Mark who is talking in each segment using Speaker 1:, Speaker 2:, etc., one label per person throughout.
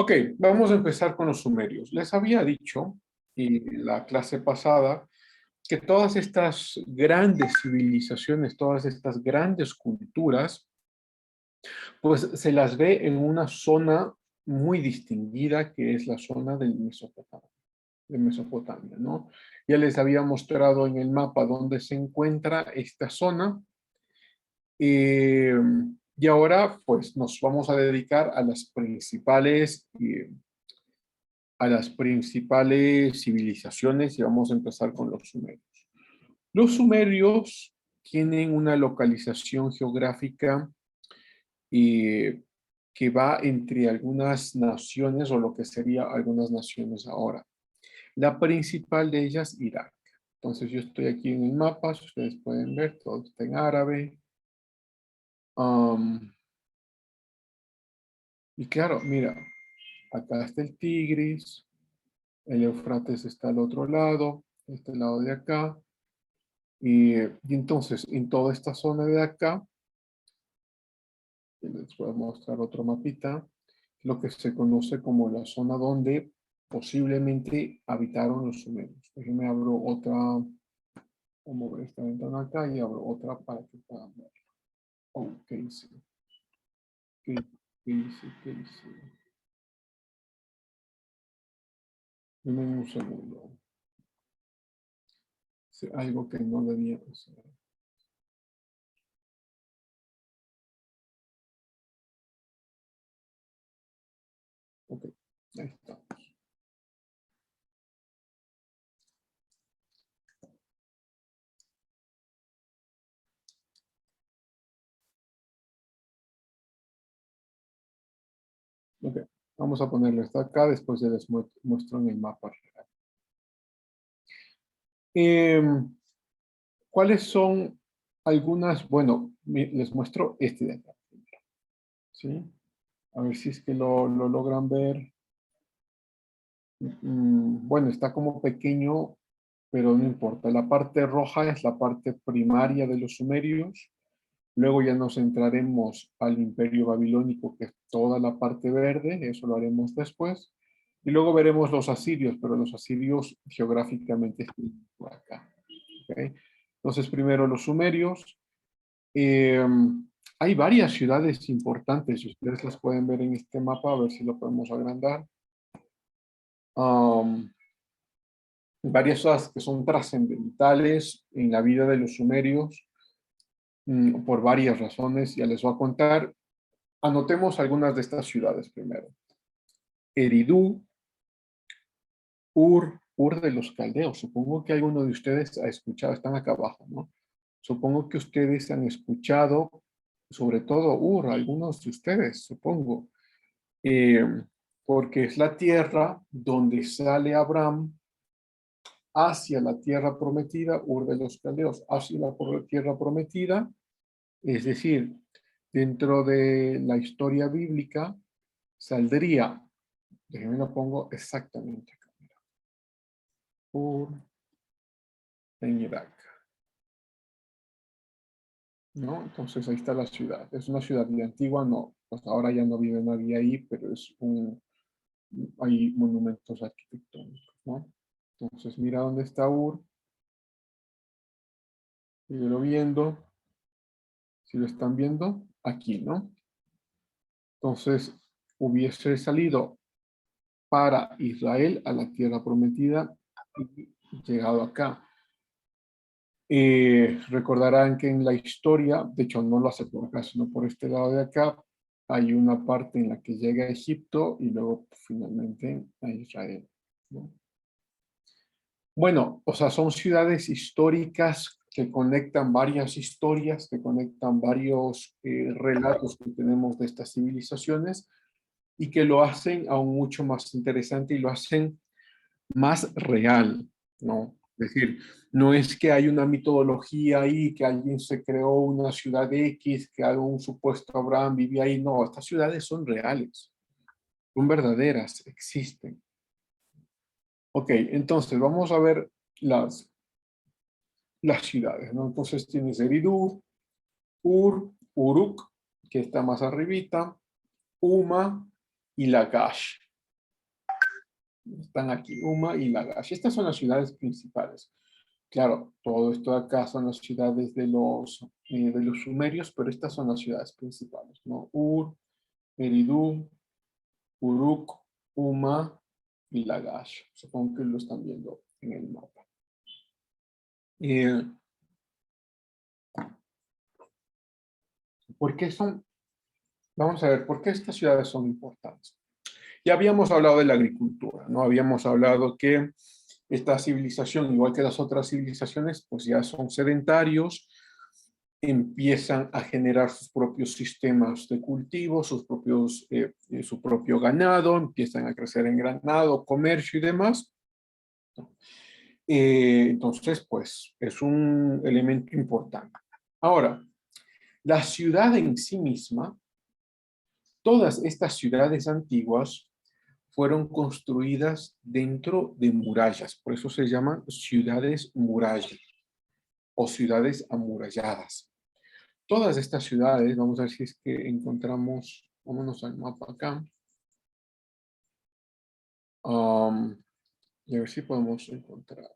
Speaker 1: Ok, vamos a empezar con los sumerios. Les había dicho en la clase pasada que todas estas grandes civilizaciones, todas estas grandes culturas, pues se las ve en una zona muy distinguida que es la zona del Mesopotamia, ¿no? Ya les había mostrado en el mapa dónde se encuentra esta zona. eh, y ahora pues nos vamos a dedicar a las principales civilizaciones y vamos a empezar con los sumerios. Los sumerios tienen una localización geográfica eh, que va entre algunas naciones o lo que sería algunas naciones ahora. La principal de ellas, Irak. Entonces yo estoy aquí en el mapa, si ustedes pueden ver, todo está en árabe. Um, y claro, mira, acá está el Tigris, el Éufrates está al otro lado, este lado de acá. Y entonces, en toda esta zona de acá, les voy a mostrar otro mapita, lo que se conoce como la zona donde posiblemente habitaron los sumerios. Déjenme abro otra, vamos a ver esta ventana acá y abro otra para que puedan ver. Oh, ¿qué hice? ¿Qué hice? ¿Qué hice? Dime un segundo. Hice algo que no debía hacer. Ok, ahí está. Ok, vamos a ponerlo hasta acá, después ya les muestro en el mapa real. ¿Cuáles son algunas? Bueno, les muestro este de acá, ¿sí? A ver si es que lo logran ver. Bueno, está como pequeño, pero no importa. La parte roja es la parte primaria de los sumerios. Luego ya nos centraremos al Imperio Babilónico, que es toda la parte verde, eso lo haremos después. Y luego veremos los asirios, pero los asirios geográficamente están por acá. ¿Okay? Entonces, primero los sumerios. Eh, Hay varias ciudades importantes, si ustedes las pueden ver en este mapa, a ver si lo podemos agrandar. Um, Varias ciudades que son trascendentales en la vida de los sumerios por varias razones, ya les voy a contar. Anotemos algunas de estas ciudades primero. Eridú, Ur de los caldeos. Supongo que alguno de ustedes ha escuchado, están acá abajo, ¿no? Supongo que ustedes han escuchado, sobre todo Ur, algunos de ustedes, supongo, eh, porque es la tierra donde sale Abraham hacia la tierra prometida, Ur de los caldeos, hacia la tierra prometida, es decir, dentro de la historia bíblica, saldría, déjenme lo pongo exactamente acá, Ur en Irak, ¿no? Entonces ahí está la ciudad. Es una ciudad muy antigua, no, hasta ahora ya no vive nadie ahí, pero hay monumentos arquitectónicos, ¿no? Entonces mira dónde está Ur, síguelo viendo, si lo están viendo, aquí, ¿no? Entonces hubiese salido para Israel a la tierra prometida y llegado acá. Recordarán que en la historia, de hecho no lo hace por acá, sino por este lado de acá, hay una parte en la que llega a Egipto y luego finalmente a Israel, ¿no? Bueno, o sea, son ciudades históricas que conectan varias historias, que conectan varios relatos que tenemos de estas civilizaciones y que lo hacen aún mucho más interesante y lo hacen más real, ¿no? Es decir, no es que hay una mitología ahí, que alguien se creó una ciudad X, que algún supuesto Abraham vivía ahí. No, estas ciudades son reales, son verdaderas, existen. Ok, entonces vamos a ver las, las ciudades, ¿no? Entonces tienes Eridu, Uruk, que está más arribita, Uma y Lagash. Están aquí, Uma y Lagash. Estas son las ciudades principales. Claro, todo esto de acá son las ciudades de los sumerios, pero estas son las ciudades principales, ¿no? Ur, Eridu, Uruk, Uma y Lagash. Supongo que lo están viendo en el mapa. ¿Por qué son? Vamos a ver, ¿por qué estas ciudades son importantes? Ya habíamos hablado de la agricultura, ¿no? Habíamos hablado que esta civilización, igual que las otras civilizaciones, pues ya son sedentarios, empiezan a generar sus propios sistemas de cultivo, su propio ganado, empiezan a crecer en ganado, comercio y demás. Entonces, pues es un elemento importante. Ahora, la ciudad en sí misma, todas estas ciudades antiguas fueron construidas dentro de murallas, por eso se llaman ciudades muralla o ciudades amuralladas. Todas estas ciudades, vamos a ver si es que encontramos, vámonos al mapa acá, y a ver si podemos encontrar.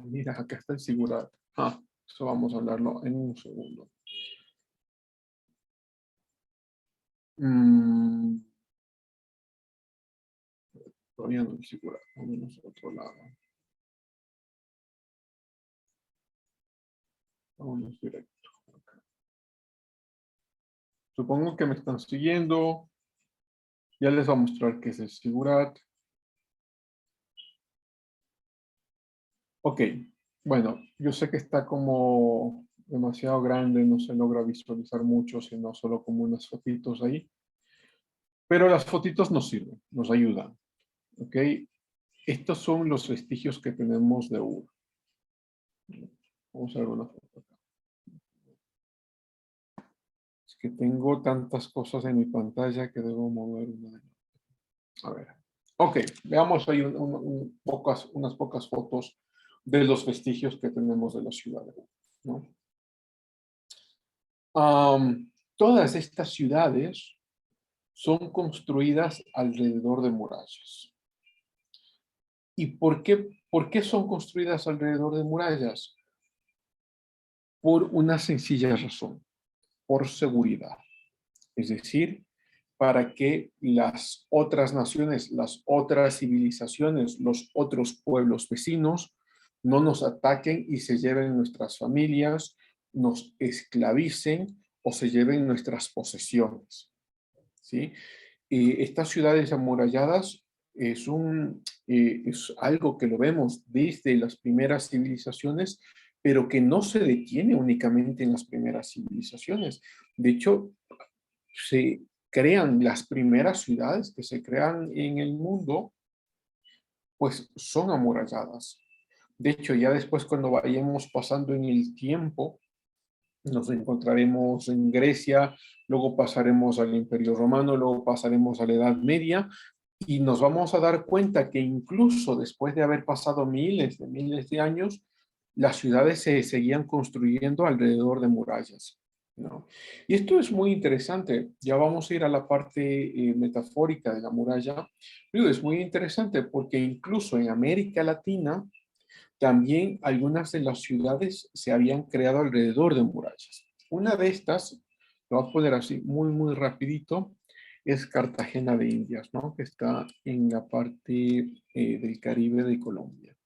Speaker 1: Mira, acá está el Sigurat. Eso vamos a hablarlo en un segundo. Todavía no el Sigurat, vámonos a otro lado. Vámonos directo. Acá. Supongo que me están siguiendo. Ya les voy a mostrar qué es el Sigurat. Ok, bueno, yo sé que está como demasiado grande, no se logra visualizar mucho, sino solo como unas fotitos ahí. Pero las fotitos nos sirven, nos ayudan. Ok, estos son los vestigios que tenemos de Ur. Vamos a ver una foto acá. Es que tengo tantas cosas en mi pantalla que debo mover una. A ver. Ok, veamos ahí unas pocas fotos de los vestigios que tenemos de la ciudad de Ur, ¿no? Todas estas ciudades son construidas alrededor de murallas. ¿Y por qué son construidas alrededor de murallas? Por una sencilla razón, por seguridad. Es decir, para que las otras naciones, las otras civilizaciones, los otros pueblos vecinos no nos ataquen y se lleven nuestras familias, nos esclavicen o se lleven nuestras posesiones. ¿Sí? Estas ciudades amuralladas es algo que lo vemos desde las primeras civilizaciones, pero que no se detiene únicamente en las primeras civilizaciones. De hecho, se crean las primeras ciudades que se crean en el mundo, pues son amuralladas. De hecho, ya después cuando vayamos pasando en el tiempo, nos encontraremos en Grecia, luego pasaremos al Imperio Romano, luego pasaremos a la Edad Media y nos vamos a dar cuenta que incluso después de haber pasado miles de años, las ciudades se seguían construyendo alrededor de murallas, ¿no? Y esto es muy interesante. Ya vamos a ir a la parte metafórica de la muralla. Pero es muy interesante porque incluso en América Latina, también algunas de las ciudades se habían creado alrededor de murallas. Una de estas, lo voy a poner así muy rapidito, es Cartagena de Indias, ¿no? Que está en la parte del Caribe de Colombia.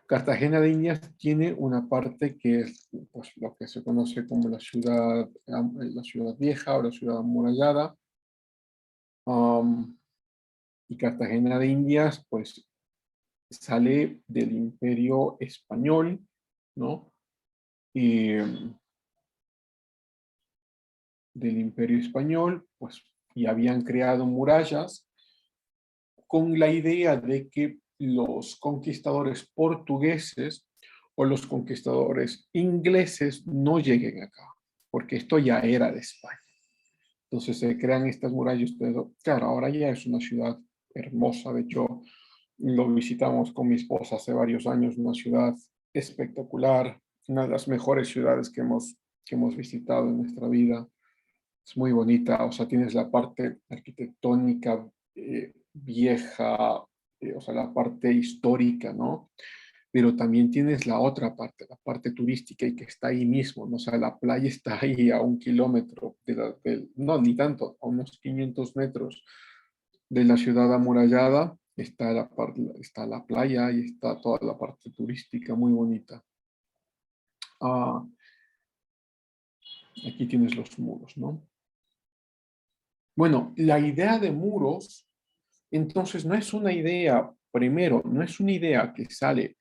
Speaker 1: Cartagena de Indias tiene una parte que es pues, lo que se conoce como la ciudad vieja o la ciudad amurallada. Y Cartagena de Indias, pues sale del Imperio Español, ¿no? Del Imperio Español, pues, y habían creado murallas con la idea de que los conquistadores portugueses o los conquistadores ingleses no lleguen acá, porque esto ya era de España. Entonces se crean estas murallas, pero claro, ahora ya es una ciudad hermosa, de hecho, lo visitamos con mi esposa hace varios años, una ciudad espectacular, una de las mejores ciudades que hemos visitado en nuestra vida. Es muy bonita, o sea, tienes la parte arquitectónica vieja, o sea, la parte histórica, ¿no? Pero también tienes la otra parte, la parte turística y que está ahí mismo, ¿no? O sea, la playa está ahí a 1 kilómetro, no, ni tanto, a unos 500 metros de la ciudad amurallada, está la playa y está toda la parte turística muy bonita. Ah, aquí tienes los muros, ¿no? Bueno, la idea de muros, entonces no es una idea, primero, no es una idea que sale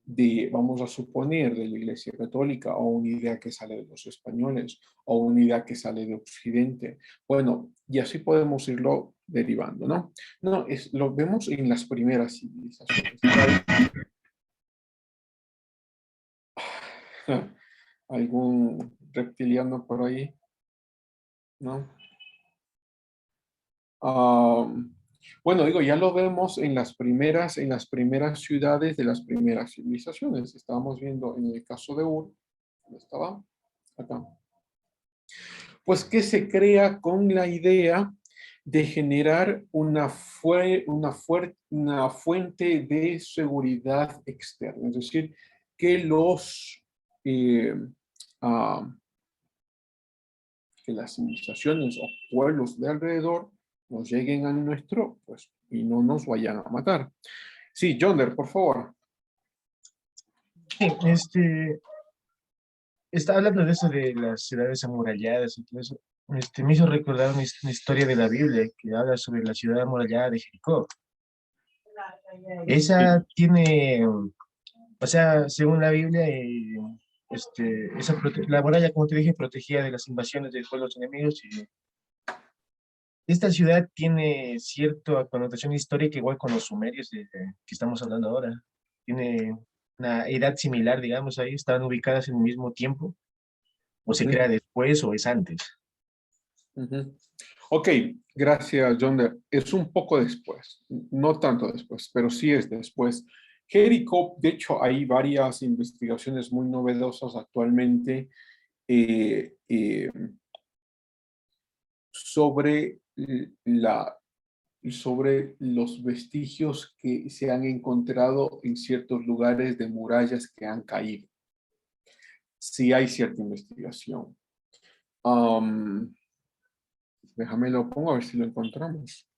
Speaker 1: de, vamos a suponer, de la Iglesia Católica, o una idea que sale de los españoles, o una idea que sale de Occidente. Bueno, y así podemos irlo derivando, ¿no? No, lo vemos en las primeras civilizaciones. ¿Algún reptiliano por ahí? ¿No? Bueno, digo, ya lo vemos en las primeras ciudades de las primeras civilizaciones. Estábamos viendo en el caso de Ur, ¿dónde estaba? Acá. Pues que se crea con la idea de generar una fuente de seguridad externa, es decir, que eh, ah, que las civilizaciones o pueblos de alrededor nos lleguen a nuestro, pues, y no nos vayan a matar. Sí, Yonder, por favor.
Speaker 2: Sí, está hablando de eso de las ciudades amuralladas y todo eso. Me hizo recordar una historia de la Biblia que habla sobre la ciudad amurallada de Jericó. Esa
Speaker 1: Sí.
Speaker 2: tiene, o sea, según la Biblia, la muralla, como te dije, protegía de las invasiones de pueblos enemigos y esta ciudad tiene cierta connotación histórica igual con los sumerios que estamos hablando ahora. Tiene una edad similar, digamos, ahí están ubicadas en el mismo tiempo, o se
Speaker 1: Ujú,
Speaker 2: crea después o es antes.
Speaker 1: ujú. Ok, gracias, Yonder. Es un poco después, no tanto después, pero sí es después. Jericó, de hecho, hay varias investigaciones muy novedosas actualmente eh, eh, sobre la sobre los vestigios que se han encontrado en ciertos lugares de murallas que han caído. Sí hay cierta investigación. Um, Déjame lo pongo a ver si lo encontramos.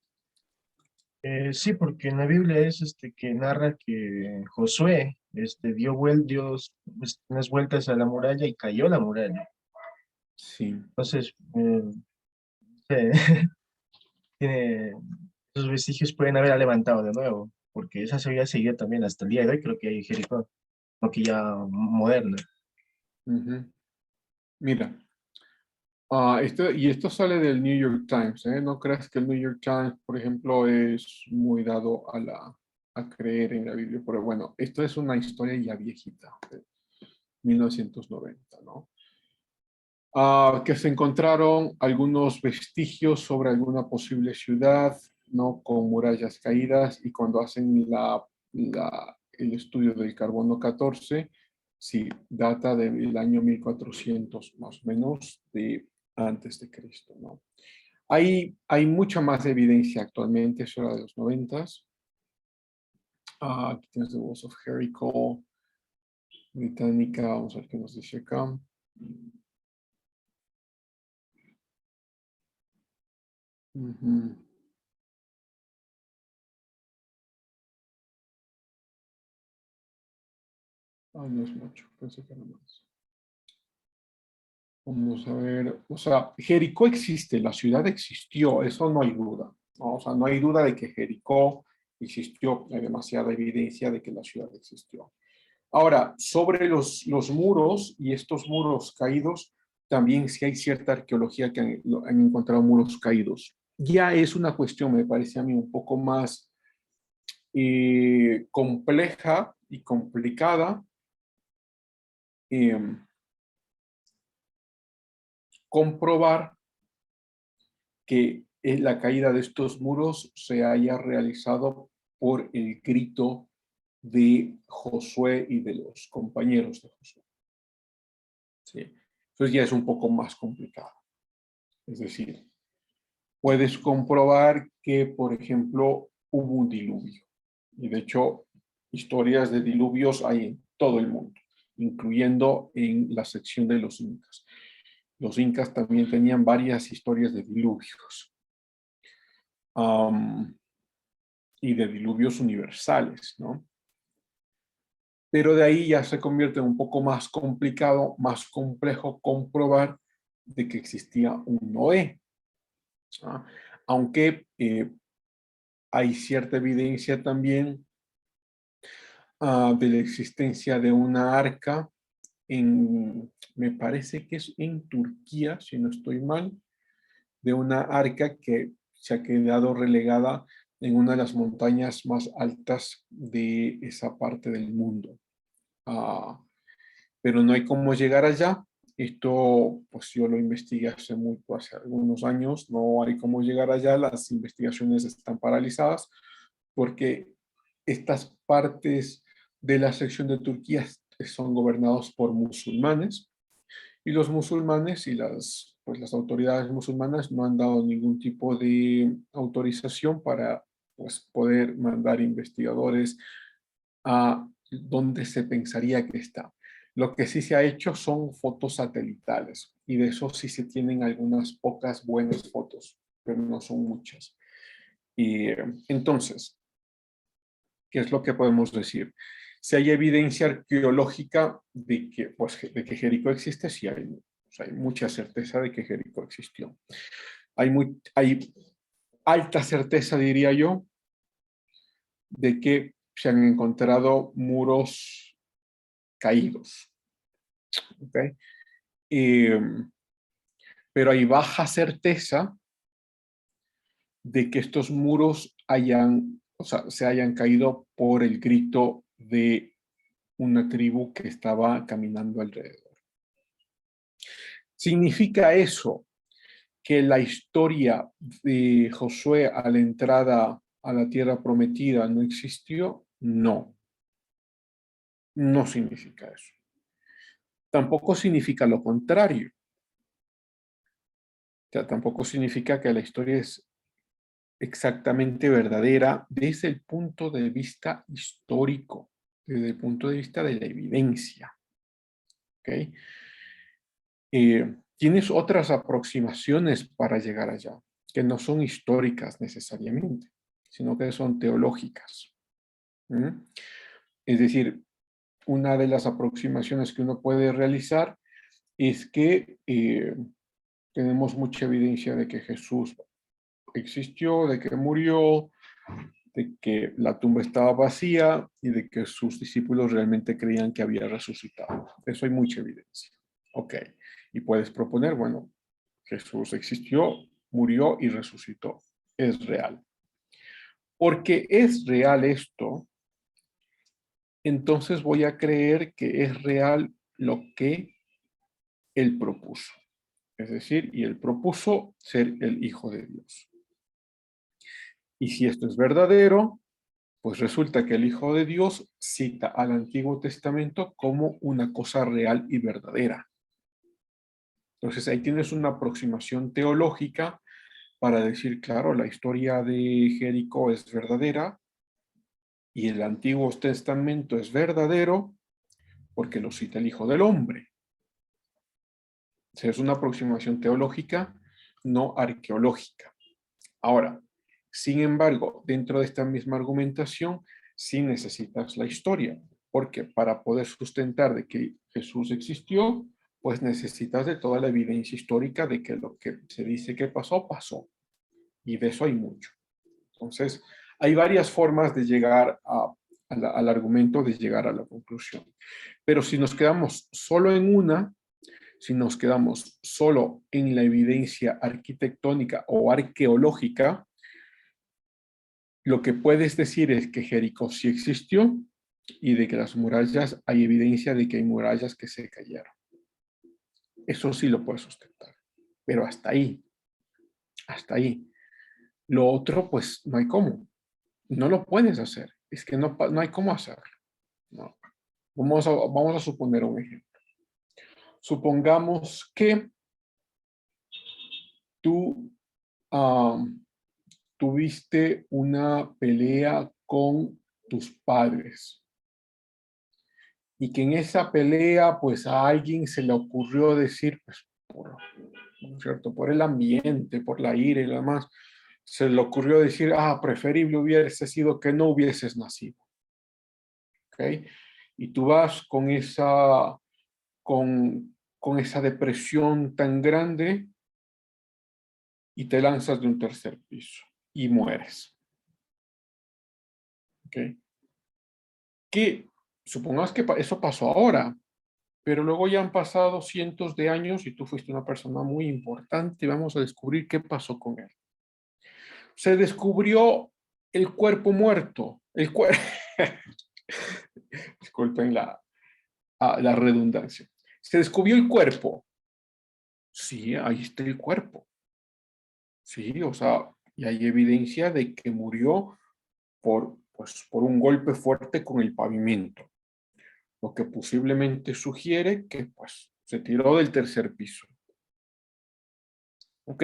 Speaker 2: Sí, porque en la Biblia es que narra que Josué dio unas vueltas a la muralla y cayó la muralla.
Speaker 1: Sí.
Speaker 2: Entonces, tiene, esos vestigios pueden haber levantado de nuevo, porque esa se había seguido también hasta el día de hoy, creo que hay Jericó, aunque ya moderna.
Speaker 1: Ujú. Mira, esto sale del New York Times, ¿eh? No creas que el New York Times, por ejemplo, es muy dado a creer en la Biblia, pero bueno, esto es una historia ya viejita, de 1990, ¿no? Que se encontraron algunos vestigios sobre alguna posible ciudad, ¿no? Con murallas caídas y cuando hacen el estudio del carbono 14, sí, data del año 1400 más o menos de antes de Cristo, ¿no? Hay mucha más evidencia actualmente, eso era de los 90s. Aquí tienes The Walls of Jericho, británica, vamos a ver qué nos dice acá. Ujú. No es mucho, pensé que era más. Vamos a ver, o sea, Jericó existe, la ciudad existió, eso no hay duda, ¿no? O sea, no hay duda de que Jericó existió, hay demasiada evidencia de que la ciudad existió. Ahora, sobre los muros y estos muros caídos, también sí hay cierta arqueología que han encontrado muros caídos. Ya es una cuestión, me parece a mí, un poco más compleja y complicada. eh, Comprobar que la caída de estos muros se haya realizado por el grito de Josué y de los compañeros de Josué. ¿Sí? Entonces ya es un poco más complicado. Es decir, puedes comprobar que, por ejemplo, hubo un diluvio. Y de hecho, historias de diluvios hay en todo el mundo, incluyendo en la sección de los incas. Los incas también tenían varias historias de diluvios. Y de diluvios universales, ¿no? Pero de ahí ya se convierte en un poco más complicado, más complejo comprobar de que existía un Noé. ¿Ah? Aunque hay cierta evidencia también de la existencia de una arca me parece que es en Turquía, si no estoy mal, de una arca que se ha quedado relegada en una de las montañas más altas de esa parte del mundo. Pero no hay cómo llegar allá. Esto, pues yo lo investigué hace algunos años, no hay cómo llegar allá, las investigaciones están paralizadas porque estas partes de la sección de Turquía son gobernados por musulmanes y los musulmanes y las autoridades musulmanas no han dado ningún tipo de autorización para pues, poder mandar investigadores a donde se pensaría que está. Lo que sí se ha hecho son fotos satelitales y de eso sí se tienen algunas pocas buenas fotos, pero no son muchas. Y entonces, ¿qué es lo que podemos decir? Si hay evidencia arqueológica de que Jericó existe, sí hay, o sea, hay mucha certeza de que Jericó existió. Hay alta certeza, diría yo, de que se han encontrado muros caídos. ¿Okay? Pero hay baja certeza de que estos muros se hayan caído por el grito de una tribu que estaba caminando alrededor. ¿Significa eso que la historia de Josué a la entrada a la tierra prometida no existió? No, no significa eso. Tampoco significa lo contrario. O sea, tampoco significa que la historia es exactamente verdadera desde el punto de vista histórico, desde el punto de vista de la evidencia. ¿Okay? Tienes otras aproximaciones para llegar allá, que no son históricas necesariamente, sino que son teológicas. ¿Mm? Es decir, una de las aproximaciones que uno puede realizar es que tenemos mucha evidencia de que Jesús existió, de que murió, de que la tumba estaba vacía y de que sus discípulos realmente creían que había resucitado. De eso hay mucha evidencia. Ok. Y puedes proponer, bueno, Jesús existió, murió y resucitó. Es real. Porque es real esto, entonces voy a creer que es real lo que él propuso. Es decir, y él propuso ser el Hijo de Dios. Y si esto es verdadero, pues resulta que el Hijo de Dios cita al Antiguo Testamento como una cosa real y verdadera. Entonces ahí tienes una aproximación teológica para decir, claro, la historia de Jericó es verdadera y el Antiguo Testamento es verdadero porque lo cita el Hijo del Hombre. O sea, es una aproximación teológica, no arqueológica. Ahora, sin embargo, dentro de esta misma argumentación, sí necesitas la historia, porque para poder sustentar de que Jesús existió, pues necesitas de toda la evidencia histórica de que lo que se dice que pasó, pasó. Y de eso hay mucho. Entonces, hay varias formas de llegar al argumento, de llegar a la conclusión. Pero si nos quedamos solo en una, si nos quedamos solo en la evidencia arquitectónica o arqueológica, lo que puedes decir es que Jericó sí existió y de que las murallas, hay evidencia de que hay murallas que se cayeron. Eso sí lo puedes sustentar, pero hasta ahí, hasta ahí. Lo otro, pues no hay cómo, no lo puedes hacer, es que no hay cómo hacerlo. No. Vamos a suponer un ejemplo. Supongamos que tú tuviste una pelea con tus padres y que en esa pelea pues a alguien se le ocurrió decir, pues ¿no es cierto? Por el ambiente, por la ira y lo demás, se le ocurrió decir, preferible hubiese sido que no hubieses nacido. ¿Ok? Y tú vas con esa depresión tan grande y te lanzas de un tercer piso y mueres. ¿Ok? Que supongamos que eso pasó ahora, pero luego ya han pasado cientos de años y tú fuiste una persona muy importante y vamos a descubrir qué pasó con él. Se descubrió el cuerpo muerto, disculpen la redundancia. Se descubrió el cuerpo. Sí, ahí está el cuerpo. Sí, o sea, y hay evidencia de que murió por un golpe fuerte con el pavimento, lo que posiblemente sugiere que pues se tiró del tercer piso. Ok.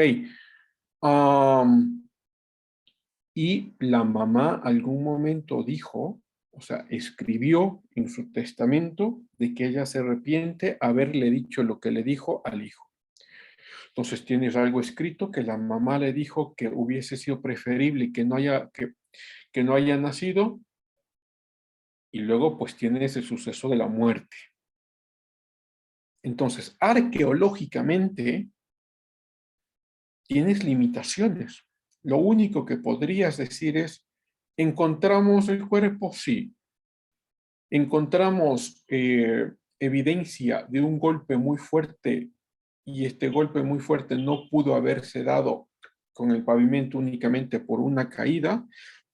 Speaker 1: Y la mamá algún momento dijo, o sea, escribió en su testamento de que ella se arrepiente haberle dicho lo que le dijo al hijo. Entonces tienes algo escrito que la mamá le dijo que hubiese sido preferible que no haya nacido, y luego pues tienes el suceso de la muerte. Entonces, arqueológicamente tienes limitaciones. Lo único que podrías decir es, ¿encontramos el cuerpo? Sí. ¿Encontramos evidencia de un golpe muy fuerte y este golpe muy fuerte no pudo haberse dado con el pavimento únicamente por una caída,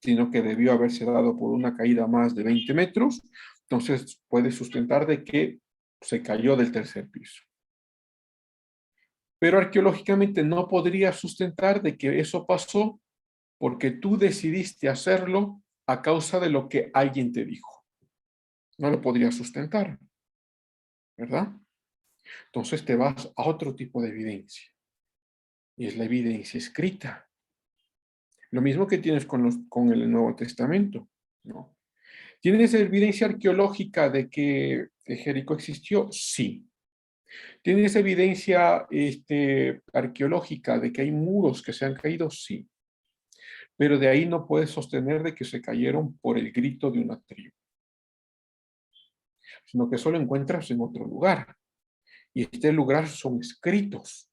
Speaker 1: sino que debió haberse dado por una caída más de 20 metros? Entonces puede sustentar de que se cayó del tercer piso. Pero arqueológicamente no podría sustentar de que eso pasó porque tú decidiste hacerlo a causa de lo que alguien te dijo. No lo podría sustentar, ¿verdad? Entonces te vas a otro tipo de evidencia, y es la evidencia escrita. Lo mismo que tienes con el Nuevo Testamento, ¿no? ¿Tienes evidencia arqueológica de que Jericó existió? Sí. ¿Tienes evidencia arqueológica de que hay muros que se han caído? Sí. Pero de ahí no puedes sostener de que se cayeron por el grito de una tribu, sino que solo encuentras en otro lugar. Y este lugar son escritos.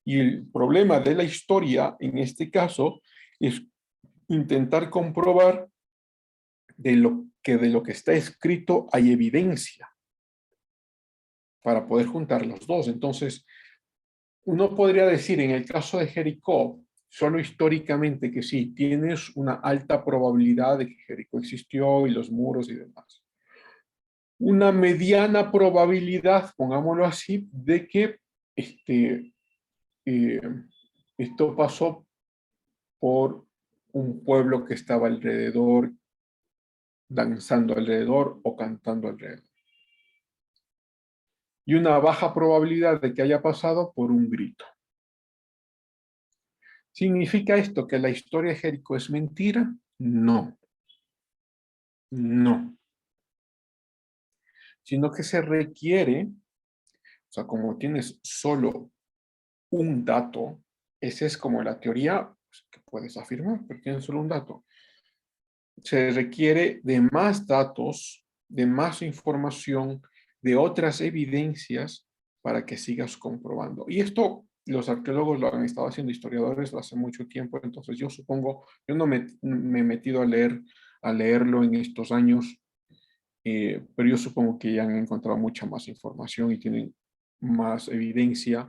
Speaker 1: Y el problema de la historia, en este caso, es intentar comprobar de lo que está escrito hay evidencia para poder juntar los dos. Entonces, uno podría decir en el caso de Jericó, solo históricamente que sí, tienes una alta probabilidad de que Jericó existió y los muros y demás. Una mediana probabilidad, pongámoslo así, de que eh, esto pasó por un pueblo que estaba alrededor, danzando alrededor o cantando alrededor. Y una baja probabilidad de que haya pasado por un grito. ¿Significa esto que la historia de Jericó es mentira? No, no. Sino que se requiere, o sea, como tienes solo un dato, esa es como la teoría pues, que puedes afirmar, pero tienes solo un dato. Se requiere de más datos, de más información, de otras evidencias para que sigas comprobando. Y esto los arqueólogos lo han estado haciendo, historiadores hace mucho tiempo, entonces yo supongo, yo no me he metido a leerlo en estos años, pero yo supongo que ya han encontrado mucha más información y tienen más evidencia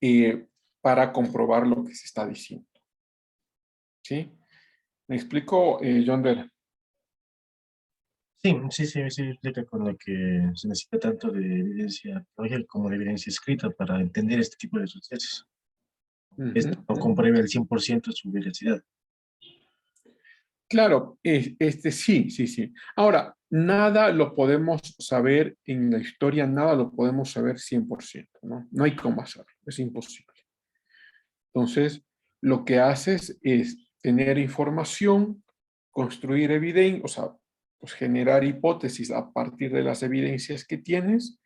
Speaker 1: eh, para comprobar lo que se está diciendo. ¿Sí? ¿Me explico, John Dere?
Speaker 2: Sí, sí, sí, sí, explica con lo que se necesita tanto de evidencia arqueológica como de evidencia escrita para entender este tipo de sucesos. Esto no
Speaker 1: Ujú.
Speaker 2: comprueba al 100% su veracidad.
Speaker 1: Claro, sí, sí, sí. Ahora, nada lo podemos saber en la historia, nada lo podemos saber 100%, ¿no? No hay cómo hacerlo, es imposible. Entonces, lo que haces es tener información, construir evidencia, o sea, pues generar hipótesis a partir de las evidencias que tienes,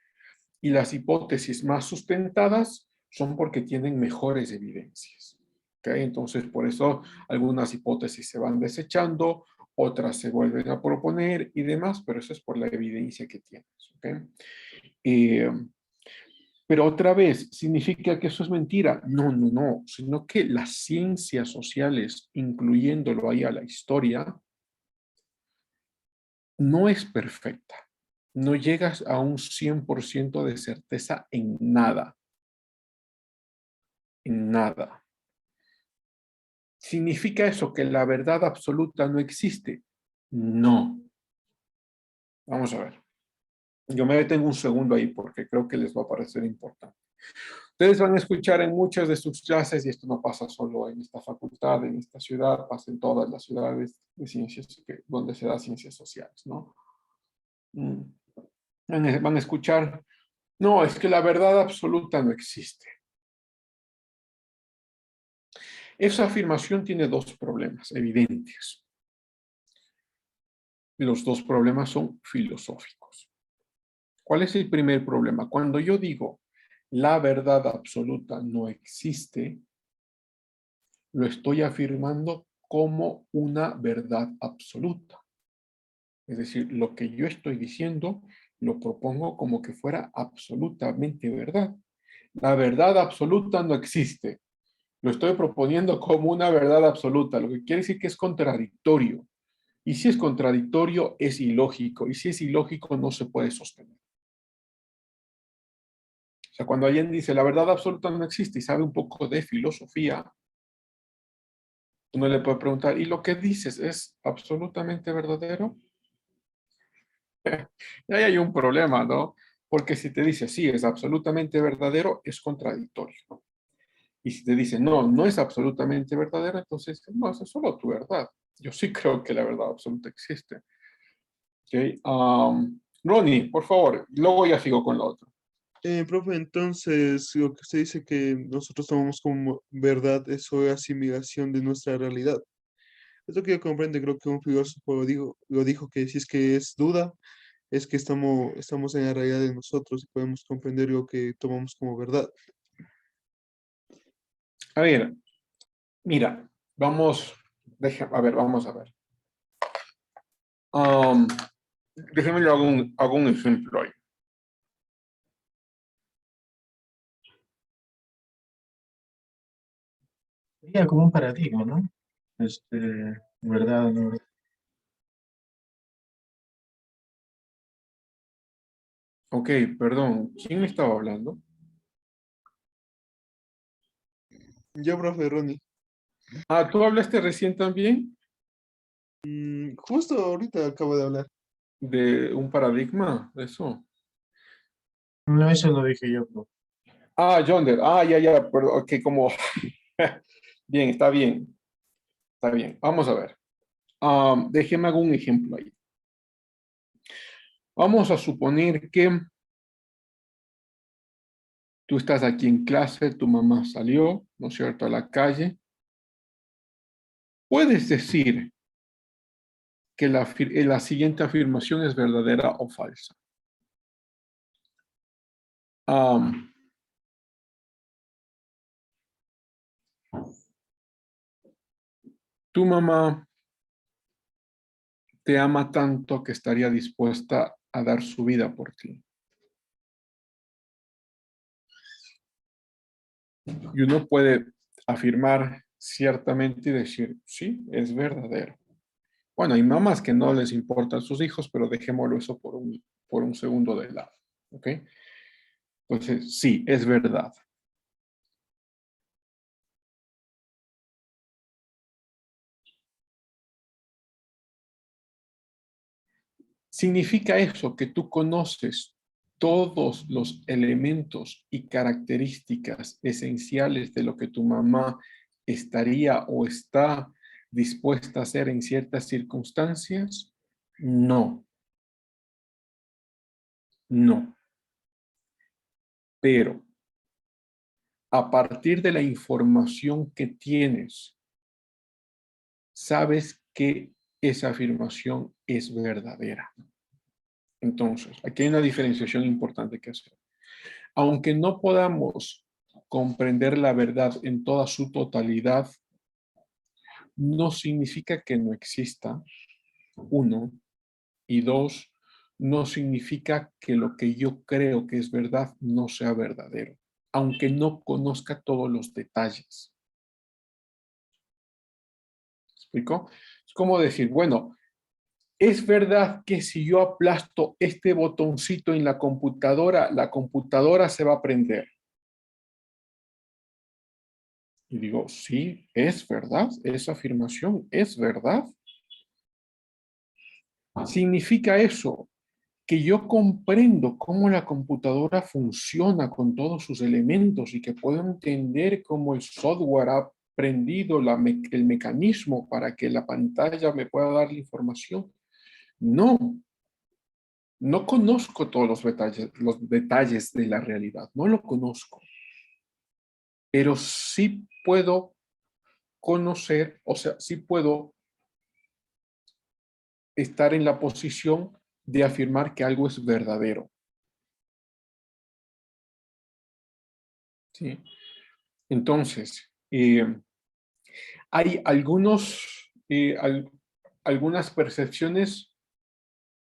Speaker 1: y las hipótesis más sustentadas son porque tienen mejores evidencias. ¿Okay? Entonces, por eso algunas hipótesis se van desechando, otras se vuelven a proponer y demás, pero eso es por la evidencia que tienes. ¿Okay? Eh, pero otra vez, ¿significa que eso es mentira? No, no, no, sino que las ciencias sociales, incluyéndolo ahí a la historia, no es perfecta. No llegas a un 100% de certeza en nada. En nada. ¿Significa eso que la verdad absoluta no existe? No. Vamos a ver. Yo me detengo un segundo ahí porque creo que les va a parecer importante. Ustedes van a escuchar en muchas de sus clases, y esto no pasa solo en esta facultad, en esta ciudad, pasa en todas las ciudades de ciencias donde se da ciencias sociales, ¿no? Mm. Van a escuchar, no, es que la verdad absoluta no existe. Esa afirmación tiene dos problemas evidentes. Los dos problemas son filosóficos. ¿Cuál es el primer problema? Cuando yo digo la verdad absoluta no existe, lo estoy afirmando como una verdad absoluta. Es decir, lo que yo estoy diciendo lo propongo como que fuera absolutamente verdad. La verdad absoluta no existe. Lo estoy proponiendo como una verdad absoluta, lo que quiere decir que es contradictorio. Y si es contradictorio, es ilógico. Y si es ilógico, no se puede sostener. O sea, cuando alguien dice la verdad absoluta no existe y sabe un poco de filosofía, uno le puede preguntar, ¿y lo que dices es absolutamente verdadero? Y ahí hay un problema, ¿no? Porque si te dice sí, es absolutamente verdadero, es contradictorio. Y si te dice no, no es absolutamente verdadero, entonces no, es solo tu verdad. Yo sí creo que la verdad absoluta existe. ¿Okay? Ronnie, por favor, luego ya sigo con lo otro.
Speaker 3: Profe, entonces lo que usted dice que nosotros tomamos como verdad eso es asimilación de nuestra realidad. Es lo que yo comprendo, creo que un filósofo lo dijo que si es que es duda, es que estamos en la realidad de nosotros y podemos comprender lo que tomamos como verdad.
Speaker 1: A ver, mira, vamos, a ver, vamos a ver. Um, Déjeme le hago un ejemplo ahí.
Speaker 2: Sería como un paradigma, ¿no? ¿Verdad? ¿No?
Speaker 1: Ok, perdón, ¿quién me estaba hablando?
Speaker 3: Yo, profe Ronnie,
Speaker 1: Ah, ¿tú hablaste recién también
Speaker 3: justo ahorita acabo de hablar.
Speaker 1: de un paradigma? Eso.
Speaker 2: No, eso lo dije yo, bro.
Speaker 1: Ah, Yonder. Ah, ya, ya, perdón, ok, como... Bien, está bien, está bien. Vamos a ver. Déjeme hago un ejemplo ahí. Vamos a suponer que tú estás aquí en clase, tu mamá salió, ¿no es cierto?, a la calle. Puedes decir que la siguiente afirmación es verdadera o falsa. Am, Tu mamá te ama tanto que estaría dispuesta a dar su vida por ti. Y uno puede afirmar ciertamente y decir, sí, es verdadero. Bueno, hay mamás que no les importan sus hijos, pero dejémoslo eso por un segundo de lado. ¿Ok? Entonces, sí, es verdad. ¿Significa eso que tú conoces todos los elementos y características esenciales de lo que tu mamá estaría o está dispuesta a hacer en ciertas circunstancias? No, no. Pero a partir de la información que tienes, sabes que esa afirmación es verdadera. Entonces, aquí hay una diferenciación importante que hacer. Aunque no podamos comprender la verdad en toda su totalidad, no significa que no exista, uno, y dos, no significa que lo que yo creo que es verdad no sea verdadero, aunque no conozca todos los detalles. ¿Me explico? Es como decir, bueno, es verdad que si yo aplasto este botoncito en la computadora se va a prender. Y digo, sí, es verdad, esa afirmación es verdad. Significa eso que yo comprendo cómo la computadora funciona con todos sus elementos y que puedo entender cómo el software ha aprendido el mecanismo para que la pantalla me pueda dar la información. No, no conozco todos los detalles de la realidad, no lo conozco, pero sí puedo conocer, o sea, sí puedo estar en la posición de afirmar que algo es verdadero. ¿Sí? Entonces, hay algunas percepciones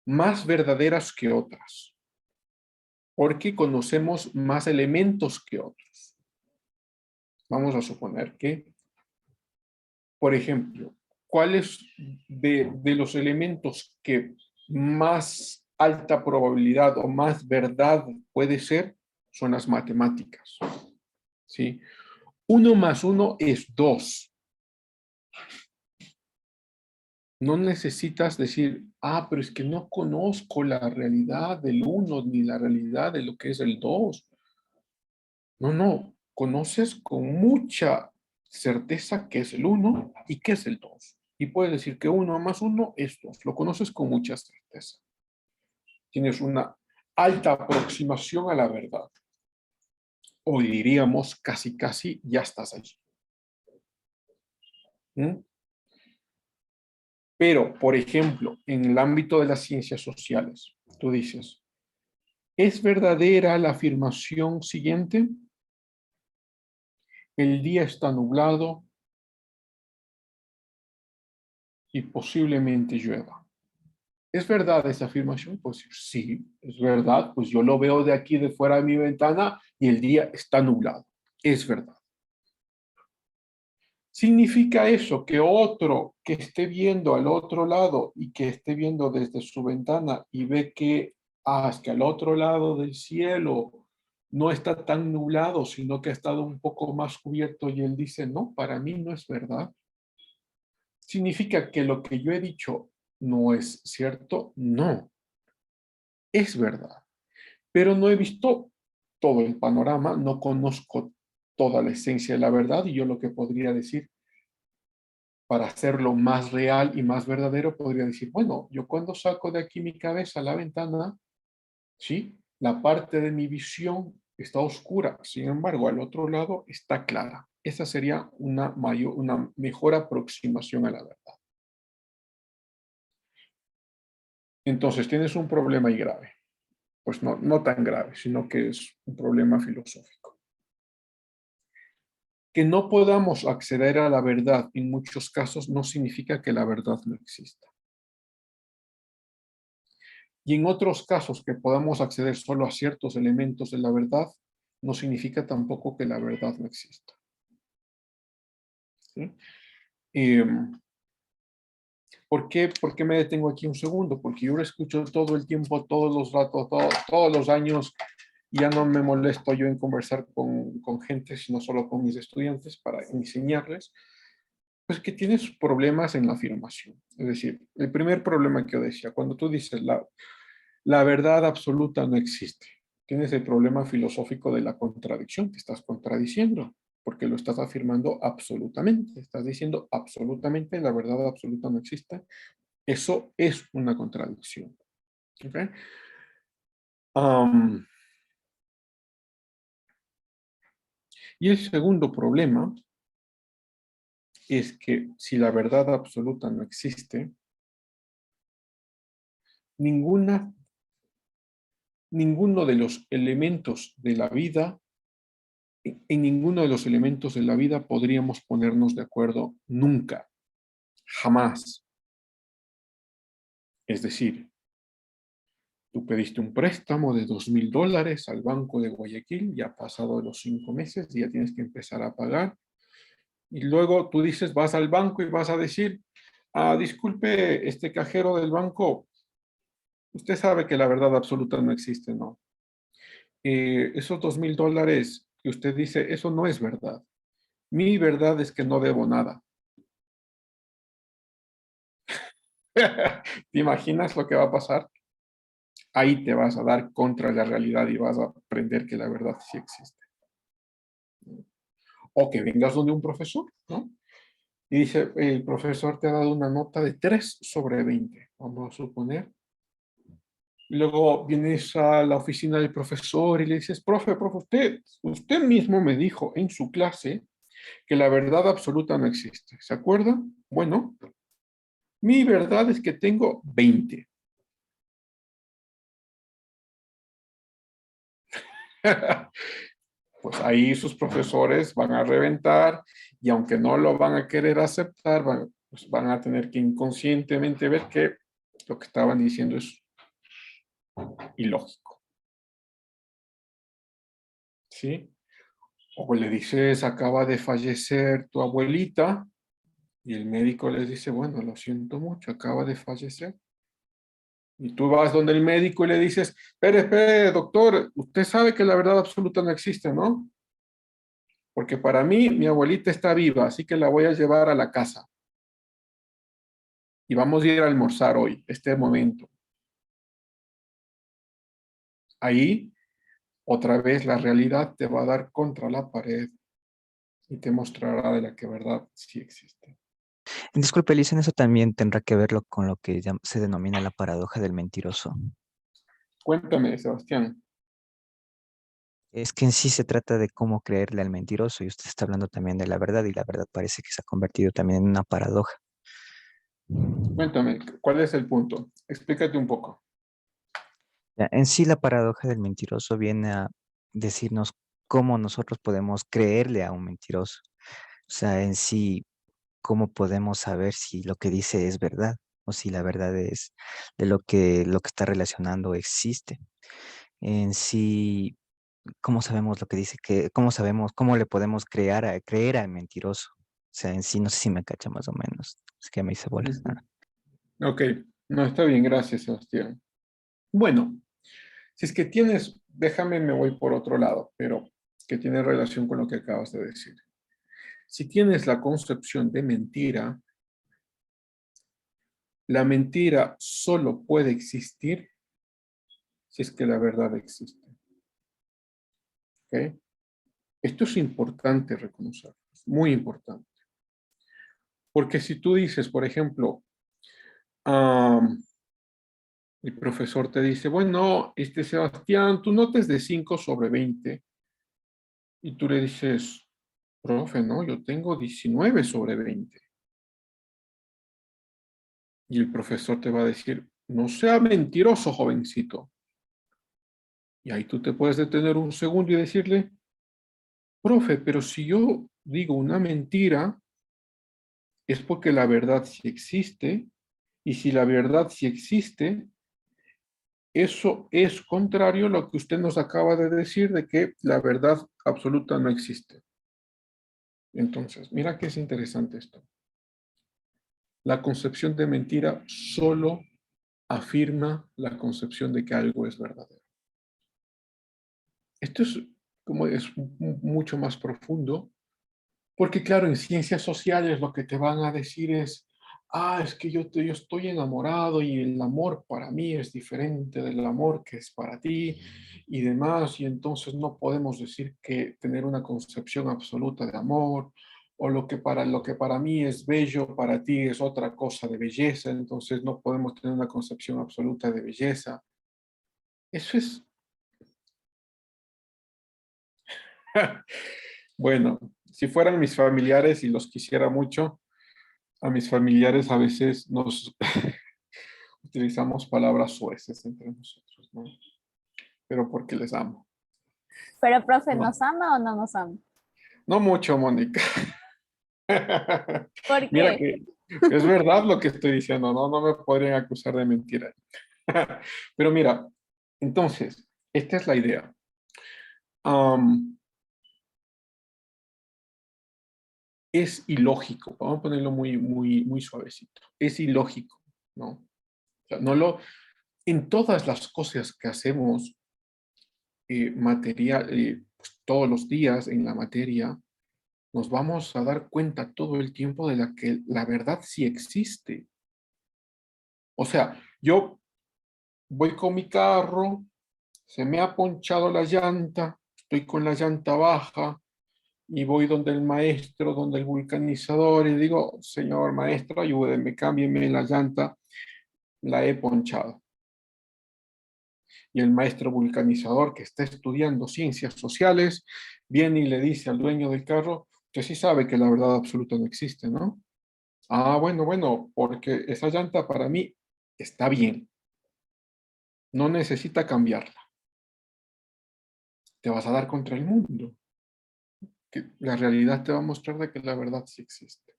Speaker 1: más verdaderas que otras, porque conocemos más elementos que otros. Vamos a suponer que, por ejemplo, ¿cuáles de los elementos que más alta probabilidad o más verdad puede ser? Son las matemáticas. ¿Sí? 1 más 1 es 2. No necesitas decir, pero es que no conozco la realidad del 1 ni la realidad de lo que es el 2. No, no, conoces con mucha certeza qué es el 1 y qué es el 2. Y puedes decir que 1 más 1 es 2. Lo conoces con mucha certeza. Tienes una alta aproximación a la verdad. O diríamos casi, casi ya estás allí. ¿Mm? Pero, por ejemplo, en el ámbito de las ciencias sociales, tú dices, ¿es verdadera la afirmación siguiente? El día está nublado y posiblemente llueva. ¿Es verdad esa afirmación? Pues sí, es verdad. Pues yo lo veo de aquí, de fuera de mi ventana, y el día está nublado. Es verdad. ¿Significa eso que otro que esté viendo al otro lado y que esté viendo desde su ventana y ve que, es que al otro lado del cielo no está tan nublado, sino que ha estado un poco más cubierto y él dice, no, para mí no es verdad? ¿Significa que lo que yo he dicho no es cierto? No, es verdad. Pero no he visto todo el panorama, no conozco toda la esencia de la verdad y yo lo que podría decir para hacerlo más real y más verdadero, podría decir, bueno, yo cuando saco de aquí mi cabeza a la ventana, sí, la parte de mi visión está oscura, sin embargo, al otro lado está clara. Esa sería una mejor aproximación a la verdad. Entonces, tienes un problema ahí grave. Pues no, no tan grave, sino que es un problema filosófico. Que no podamos acceder a la verdad en muchos casos no significa que la verdad no exista. Y en otros casos que podamos acceder solo a ciertos elementos de la verdad, no significa tampoco que la verdad no exista. ¿Sí? Eh, ¿Por qué me detengo aquí un segundo? Porque yo lo escucho todo el tiempo, todos los ratos, todos los años. Ya no me molesto yo en conversar con gente, sino solo con mis estudiantes para enseñarles, pues que tienes problemas en la afirmación. Es decir, el primer problema que yo decía, cuando tú dices la verdad absoluta no existe, tienes el problema filosófico de la contradicción, te estás contradiciendo, porque lo estás afirmando absolutamente, estás diciendo absolutamente la verdad absoluta no existe. Eso es una contradicción. ¿Okay? Y el segundo problema es que si la verdad absoluta no existe, ninguno de los elementos de la vida, en ninguno de los elementos de la vida podríamos ponernos de acuerdo nunca, jamás. Es decir, tú pediste un préstamo de $2,000 al Banco de Guayaquil, ya ha pasado los 5 meses y ya tienes que empezar a pagar. Y luego tú dices, vas al banco y vas a decir, disculpe, este cajero del banco, usted sabe que la verdad absoluta no existe, ¿no? Esos $2,000 que usted dice, eso no es verdad. Mi verdad es que no debo nada. ¿Te imaginas lo que va a pasar? Ahí te vas a dar contra la realidad y vas a aprender que la verdad sí existe. O que vengas donde un profesor, ¿no? Y dice, el profesor te ha dado una nota de 3/20, vamos a suponer. Luego vienes a la oficina del profesor y le dices, profe, usted mismo me dijo en su clase que la verdad absoluta no existe. ¿Se acuerda? Bueno, mi verdad es que tengo 20. Pues ahí sus profesores van a reventar y aunque no lo van a querer aceptar, pues van a tener que inconscientemente ver que lo que estaban diciendo es ilógico. ¿Sí? O le dices, acaba de fallecer tu abuelita, y el médico les dice, bueno, lo siento mucho, acaba de fallecer. Y tú vas donde el médico y le dices, espere, doctor, usted sabe que la verdad absoluta no existe, ¿no? Porque para mí, mi abuelita está viva, así que la voy a llevar a la casa. Y vamos a ir a almorzar hoy, este momento. Ahí, otra vez, la realidad te va a dar contra la pared y te mostrará de la que verdad sí existe.
Speaker 4: Disculpe, Lisa, eso también tendrá que verlo con lo que se denomina la paradoja del mentiroso.
Speaker 1: Cuéntame, Sebastián.
Speaker 4: Es que en sí se trata de cómo creerle al mentiroso y usted está hablando también de la verdad y la verdad parece que se ha convertido también en una paradoja.
Speaker 1: Cuéntame, ¿cuál es el punto? Explícate un poco.
Speaker 4: Ya, en sí la paradoja del mentiroso viene a decirnos cómo nosotros podemos creerle a un mentiroso. O sea, en sí, cómo podemos saber si lo que dice es verdad o si la verdad es de lo que está relacionando existe. En sí, ¿cómo sabemos lo que dice? ¿Cómo sabemos, cómo le podemos creer al mentiroso? O sea, en sí, no sé si me cacha más o menos. Es que me hice bolas.
Speaker 1: Ujú. Ok, no, está bien, gracias, Sebastián. Bueno, si es que tienes, déjame, me voy por otro lado, pero que tiene relación con lo que acabas de decir. Si tienes la concepción de mentira, la mentira solo puede existir si es que la verdad existe. ¿Ok? Esto es importante reconocer, es muy importante. Porque si tú dices, por ejemplo, el profesor te dice, bueno, Sebastián, tu nota es de 5/20. Y tú le dices, profe, no, yo tengo 19/20. Y el profesor te va a decir, no sea mentiroso, jovencito. Y ahí tú te puedes detener un segundo y decirle, profe, pero si yo digo una mentira, es porque la verdad sí existe. Y si la verdad sí existe, eso es contrario a lo que usted nos acaba de decir de que la verdad absoluta no existe. Entonces, mira que es interesante esto. La concepción de mentira solo afirma la concepción de que algo es verdadero. Esto es mucho más profundo, porque claro, en ciencias sociales lo que te van a decir es, es que yo estoy enamorado y el amor para mí es diferente del amor que es para ti y demás, y entonces no podemos decir que tener una concepción absoluta de amor, o lo que para mí es bello, para ti es otra cosa de belleza, entonces no podemos tener una concepción absoluta de belleza. Eso es Bueno, si fueran mis familiares y los quisiera mucho, a mis familiares a veces nos utilizamos palabras sueces entre nosotros, ¿no? Pero porque les amo.
Speaker 5: Pero, profe,
Speaker 1: No,
Speaker 5: ¿nos ama o no nos ama?
Speaker 1: no mucho, Mónica.
Speaker 5: ¿Por
Speaker 1: Mira
Speaker 5: qué?
Speaker 1: que es verdad lo que estoy diciendo, ¿no? No me podrían acusar de mentira. Pero mira, entonces, esta es la idea. Am, es ilógico, vamos a ponerlo muy suavecito. Es ilógico, ¿no? O sea, en todas las cosas que hacemos pues, todos los días en la materia, nos vamos a dar cuenta todo el tiempo de la que la verdad sí existe. O sea, yo voy con mi carro, se me ha ponchado la llanta, estoy con la llanta baja y voy donde el maestro, donde el vulcanizador y digo, señor maestro, ayúdeme, cámbieme la llanta, la he ponchado. Y el maestro vulcanizador que está estudiando ciencias sociales viene y le dice al dueño del carro, usted sí sabe que la verdad absoluta no existe, ¿no? Ah, bueno, porque esa llanta para mí está bien, no necesita cambiarla. Te vas a dar contra el mundo, que la realidad te va a mostrar de que la verdad sí existe.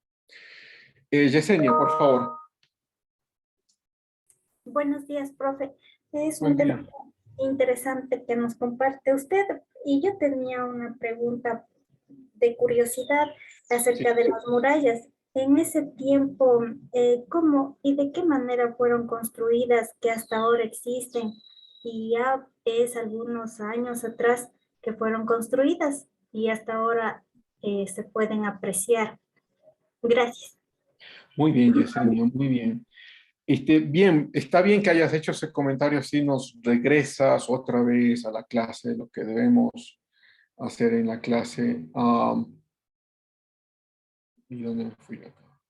Speaker 1: Yesenia, por favor.
Speaker 6: Buenos días, profe. Es
Speaker 1: Buen
Speaker 6: un tema
Speaker 1: día.
Speaker 6: interesante que nos comparte usted y yo tenía una pregunta de curiosidad
Speaker 1: Sí.
Speaker 6: acerca de las murallas. En ese tiempo, ¿cómo y de qué manera fueron construidas que hasta ahora existen? Y ya es algunos años atrás que fueron construidas y hasta ahora se pueden apreciar. Gracias.
Speaker 1: Muy bien, Yesenia, muy bien. Bien, está bien que hayas hecho ese comentario, así nos regresas otra vez a la clase, lo que debemos hacer en la clase. ¿Y dónde me fui acá?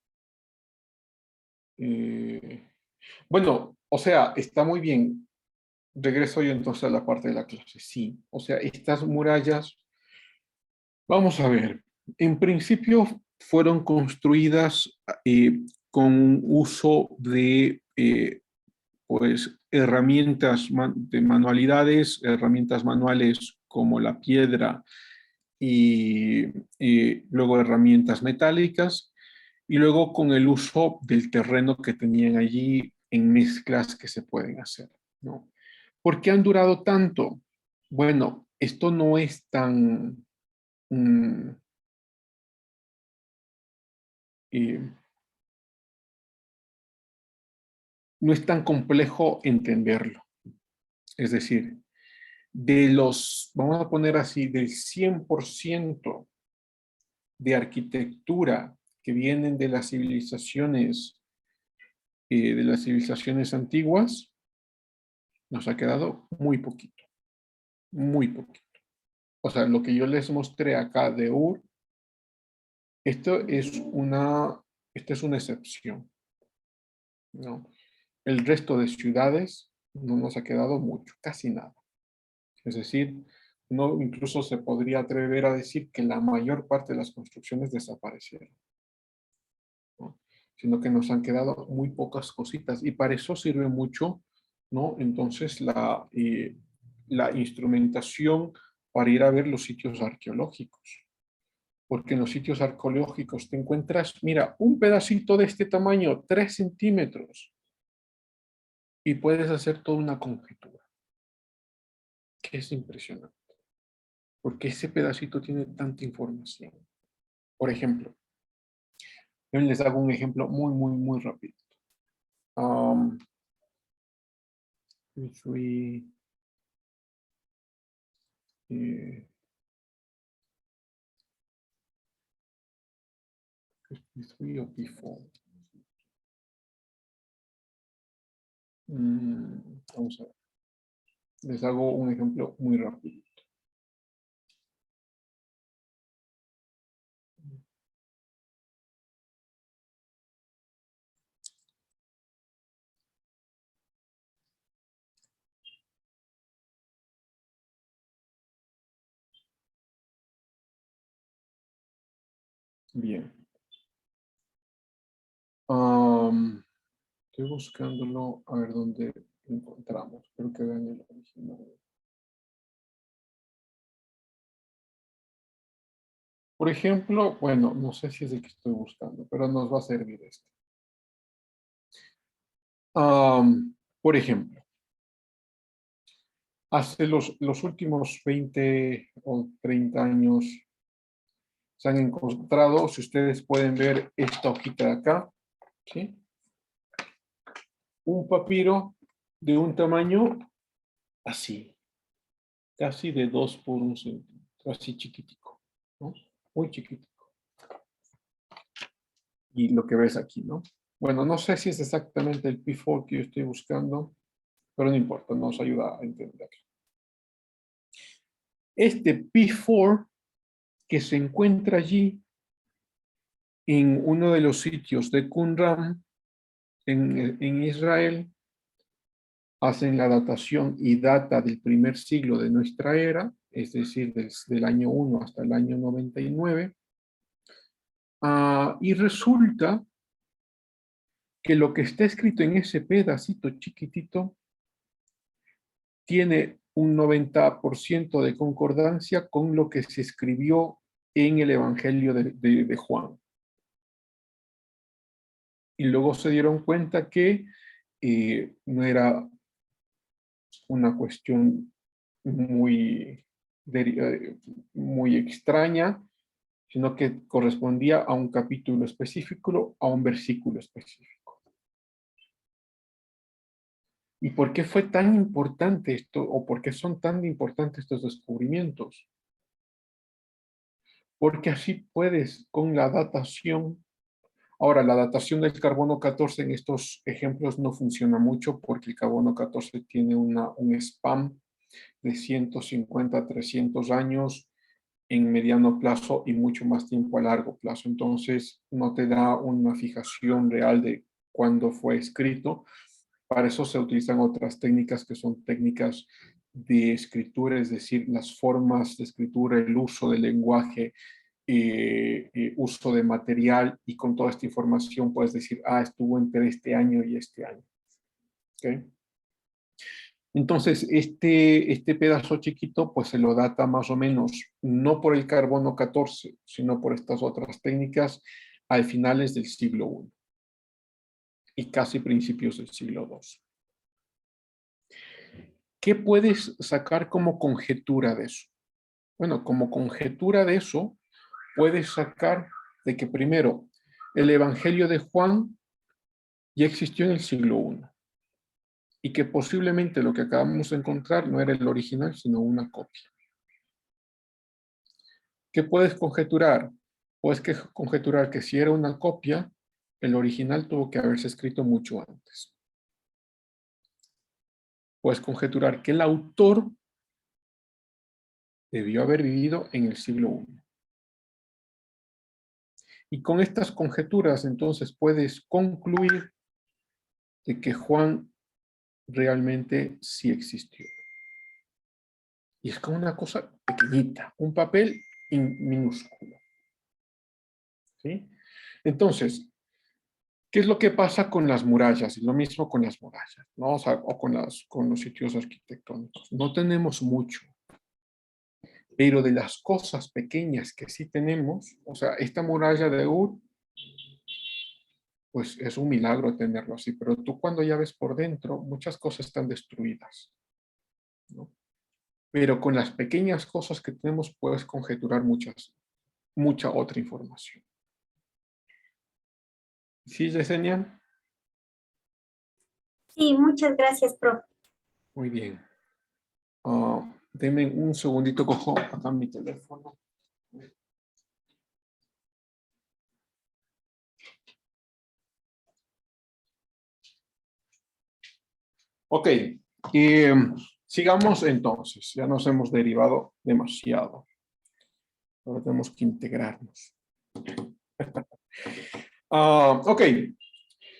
Speaker 1: Bueno, o sea, está muy bien. Regreso yo entonces a la parte de la clase. Sí, o sea, estas murallas, vamos a ver, en principio fueron construidas con uso de pues herramientas de manualidades, herramientas manuales como la piedra y, luego herramientas metálicas y luego con el uso del terreno que tenían allí en mezclas que se pueden hacer, ¿no? ¿Por qué han durado tanto? Bueno, esto no es tan mm, eh, no es tan complejo entenderlo. Es decir, vamos a poner así, del 100% de arquitectura que vienen de las civilizaciones antiguas, nos ha quedado muy poquito, muy poquito. O sea, lo que yo les mostré acá de Ur, esto es esta es una excepción, ¿no? El resto de ciudades no nos ha quedado mucho, casi nada. Es decir, no incluso se podría atrever a decir que la mayor parte de las construcciones desaparecieron, ¿no? Sino que nos han quedado muy pocas cositas y para eso sirve mucho, ¿no? Entonces la instrumentación para ir a ver los sitios arqueológicos. Porque en los sitios arqueológicos te encuentras, mira, un pedacito de este tamaño, 3 centímetros, y puedes hacer toda una conjetura, que es impresionante, porque ese pedacito tiene tanta información. Por ejemplo, yo les hago un ejemplo muy rápido. Um, three, eh, three o before. Vamos a ver. Les hago un ejemplo muy rápido. Bien. Estoy buscándolo, a ver dónde lo encontramos. Creo que vean el original. Por ejemplo, bueno, no sé si es el que estoy buscando, pero nos va a servir este. Por ejemplo, hace los últimos 20 o 30 años se han encontrado, si ustedes pueden ver esta hojita de acá, ¿sí? Un papiro de un tamaño así, casi de 2 por 1 centímetro, así chiquitico, ¿no? Muy chiquitico. Y lo que ves aquí, ¿no? Bueno, no sé si es exactamente el P4 que yo estoy buscando, pero no importa, nos ayuda a entenderlo. Este P4 que se encuentra allí en uno de los sitios de Qumran en Israel, hacen la datación y data del primer siglo de nuestra era, es decir, desde el año 1 hasta el año 99, y resulta que lo que está escrito en ese pedacito chiquitito tiene un 90% de concordancia con lo que se escribió en el Evangelio de Juan. Y luego se dieron cuenta que no era una cuestión muy, muy extraña, sino que correspondía a un capítulo específico, a un versículo específico. ¿Y por qué fue tan importante esto, o por qué son tan importantes estos descubrimientos? Porque así puedes, con la datación. Ahora, la datación del carbono 14 en estos ejemplos no funciona mucho porque el carbono 14 tiene un spam de 150 a 300 años en mediano plazo y mucho más tiempo a largo plazo. Entonces, no te da una fijación real de cuándo fue escrito. Para eso se utilizan otras técnicas que son técnicas de escritura, es decir, las formas de escritura, el uso del lenguaje, uso de material, y con toda esta información puedes decir, estuvo entre este año y este año. ¿Okay? Entonces, este pedazo chiquito, pues se lo data más o menos, no por el carbono 14, sino por estas otras técnicas, al finales del siglo I y casi principios del siglo II. ¿Qué puedes sacar como conjetura de eso? Bueno, como conjetura de eso, puedes sacar de que primero, el Evangelio de Juan ya existió en el siglo I y que posiblemente lo que acabamos de encontrar no era el original, sino una copia. ¿Qué puedes conjeturar? Puedes conjeturar que si era una copia, el original tuvo que haberse escrito mucho antes. Puedes conjeturar que el autor debió haber vivido en el siglo I. Y con estas conjeturas, entonces, puedes concluir de que Juan realmente sí existió. Y es como una cosa pequeñita, un papel minúsculo. ¿Sí? Entonces, ¿qué es lo que pasa con las murallas? Y lo mismo con las murallas, ¿no? O con los sitios arquitectónicos. No tenemos mucho. Pero de las cosas pequeñas que sí tenemos, o sea, esta muralla de Ur, pues es un milagro tenerlo así, pero tú cuando ya ves por dentro, muchas cosas están destruidas, ¿no? Pero con las pequeñas cosas que tenemos puedes conjeturar mucha otra información. ¿Sí, Yesenia?
Speaker 6: Sí, muchas gracias, profe.
Speaker 1: Muy bien. Denme un segundito, cojo acá mi teléfono. Ok, sigamos entonces. Ya nos hemos derivado demasiado. Ahora tenemos que integrarnos. Ok,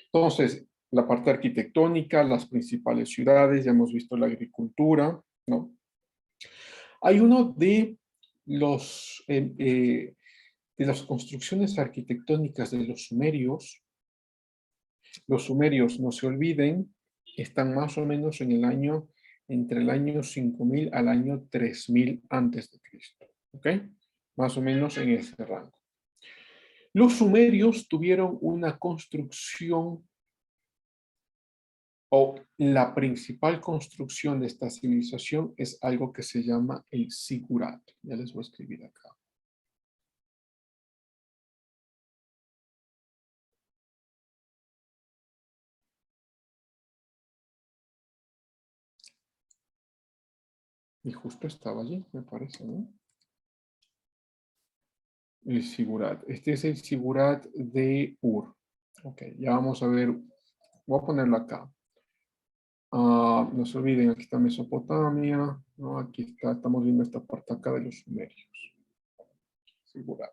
Speaker 1: entonces, la parte arquitectónica, las principales ciudades, ya hemos visto la agricultura, ¿no? Hay uno de de las construcciones arquitectónicas de los sumerios, no se olviden, están más o menos en el año, entre el año 5000 al año 3000 antes de Cristo. ¿Ok? Más o menos en ese rango. Los sumerios tuvieron una construcción, o la principal construcción de esta civilización es algo que se llama el zigurat. Ya les voy a escribir acá. Y justo estaba allí, me parece, ¿no? El zigurat. Este es el zigurat de Ur. Ok, ya vamos a ver. Voy a ponerlo acá. No se olviden, aquí está Mesopotamia, ¿no? Aquí está, estamos viendo esta parte acá de los sumerios. Zigurat.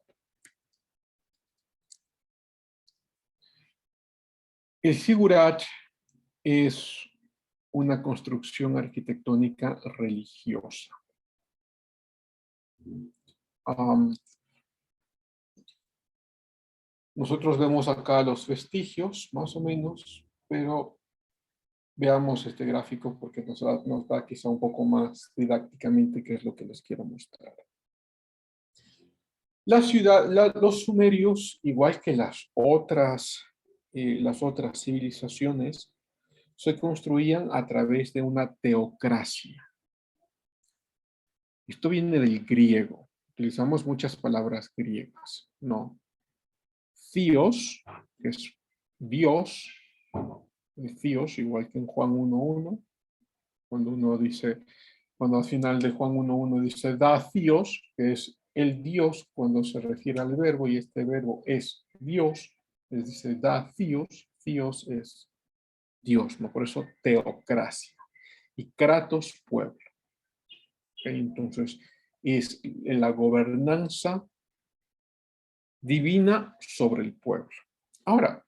Speaker 1: El zigurat es una construcción arquitectónica religiosa. Nosotros vemos acá los vestigios, más o menos, pero veamos este gráfico porque nos da quizá un poco más didácticamente qué es lo que les quiero mostrar. Los sumerios, igual que las otras civilizaciones, se construían a través de una teocracia. Esto viene del griego. Utilizamos muchas palabras griegas, ¿no? Theos, que es Dios, Theos, igual que en Juan 1.1, cuando al final de Juan 1.1 dice da Theos, que es el Dios cuando se refiere al verbo, y este verbo es Dios, les dice da Theos, Theos es Dios, ¿no? Por eso teocracia. Y Kratos, pueblo. ¿Okay? Entonces, es la gobernanza divina sobre el pueblo. Ahora,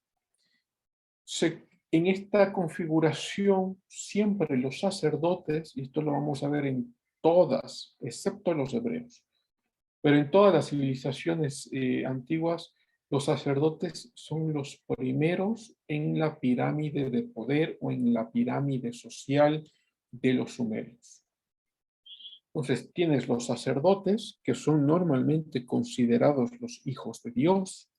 Speaker 1: en esta configuración, siempre los sacerdotes, y esto lo vamos a ver en todas, excepto los hebreos, pero en todas las civilizaciones antiguas, los sacerdotes son los primeros en la pirámide de poder o en la pirámide social de los sumerios. Entonces tienes los sacerdotes, que son normalmente considerados los hijos de Dios,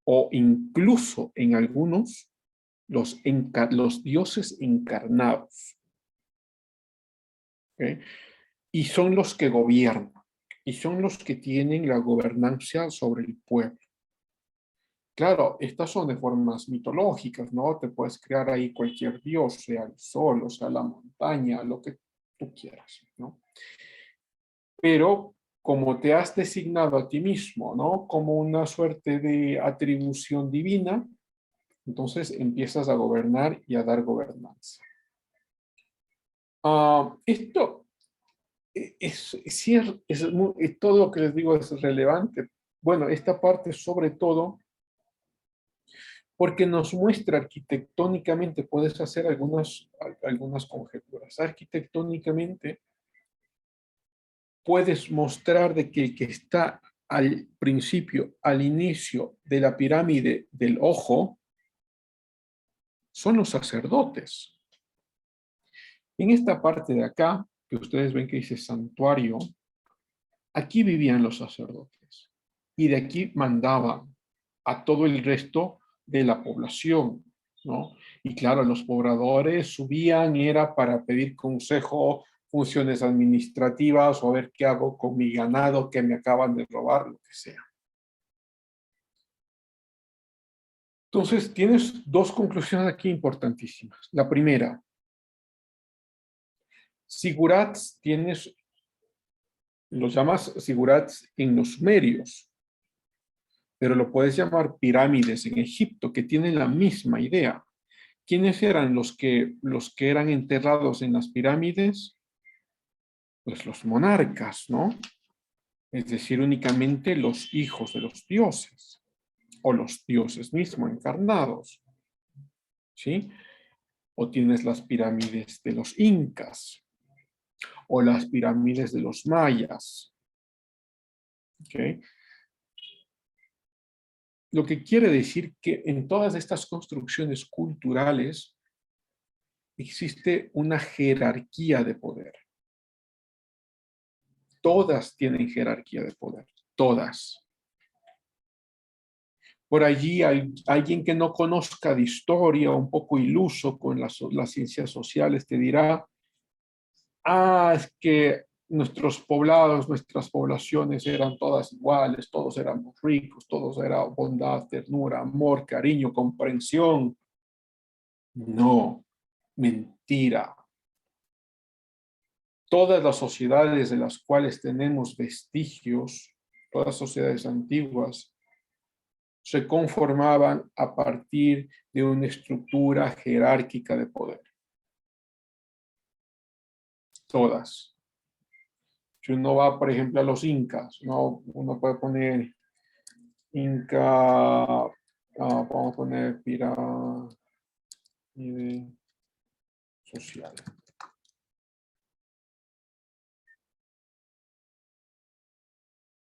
Speaker 1: o incluso en algunos los dioses encarnados. ¿Okay? Y son los que gobiernan, y son los que tienen la gobernanza sobre el pueblo. Claro, estas son de formas mitológicas, ¿no? Te puedes crear ahí cualquier dios, sea el sol, o sea la montaña, lo que tú quieras, ¿no? Pero como te has designado a ti mismo, ¿no? Como una suerte de atribución divina, entonces empiezas a gobernar y a dar gobernanza. Esto es todo lo que les digo es relevante. Bueno, esta parte sobre todo porque nos muestra arquitectónicamente, puedes hacer algunas conjeturas. Arquitectónicamente puedes mostrar de que el que está al principio, al inicio de la pirámide del ojo, son los sacerdotes. En esta parte de acá, que ustedes ven que dice santuario, aquí vivían los sacerdotes. Y de aquí mandaban a todo el resto de la población, ¿no? Y claro, los pobladores subían, era para pedir consejo, funciones administrativas, o a ver qué hago con mi ganado que me acaban de robar, lo que sea. Entonces, tienes dos conclusiones aquí importantísimas. La primera, sigurats los llamas sigurats en los sumerios, pero lo puedes llamar pirámides en Egipto, que tienen la misma idea. ¿Quiénes eran los que eran enterrados en las pirámides? Pues los monarcas, ¿no? Es decir, únicamente los hijos de los dioses, o los dioses mismos encarnados, ¿sí? O tienes las pirámides de los incas, o las pirámides de los mayas, ¿Ok? Lo que quiere decir que en todas estas construcciones culturales existe una jerarquía de poder. Todas tienen jerarquía de poder, todas. Por allí hay alguien que no conozca de historia, un poco iluso con las ciencias sociales, te dirá, es que nuestros poblados, nuestras poblaciones eran todas iguales, todos éramos ricos, todos era bondad, ternura, amor, cariño, comprensión. No, mentira. Todas las sociedades de las cuales tenemos vestigios, todas las sociedades antiguas, se conformaban a partir de una estructura jerárquica de poder. Todas. Si uno va, por ejemplo, a los incas, ¿no? Uno puede poner Inca, vamos a poner pirámide social.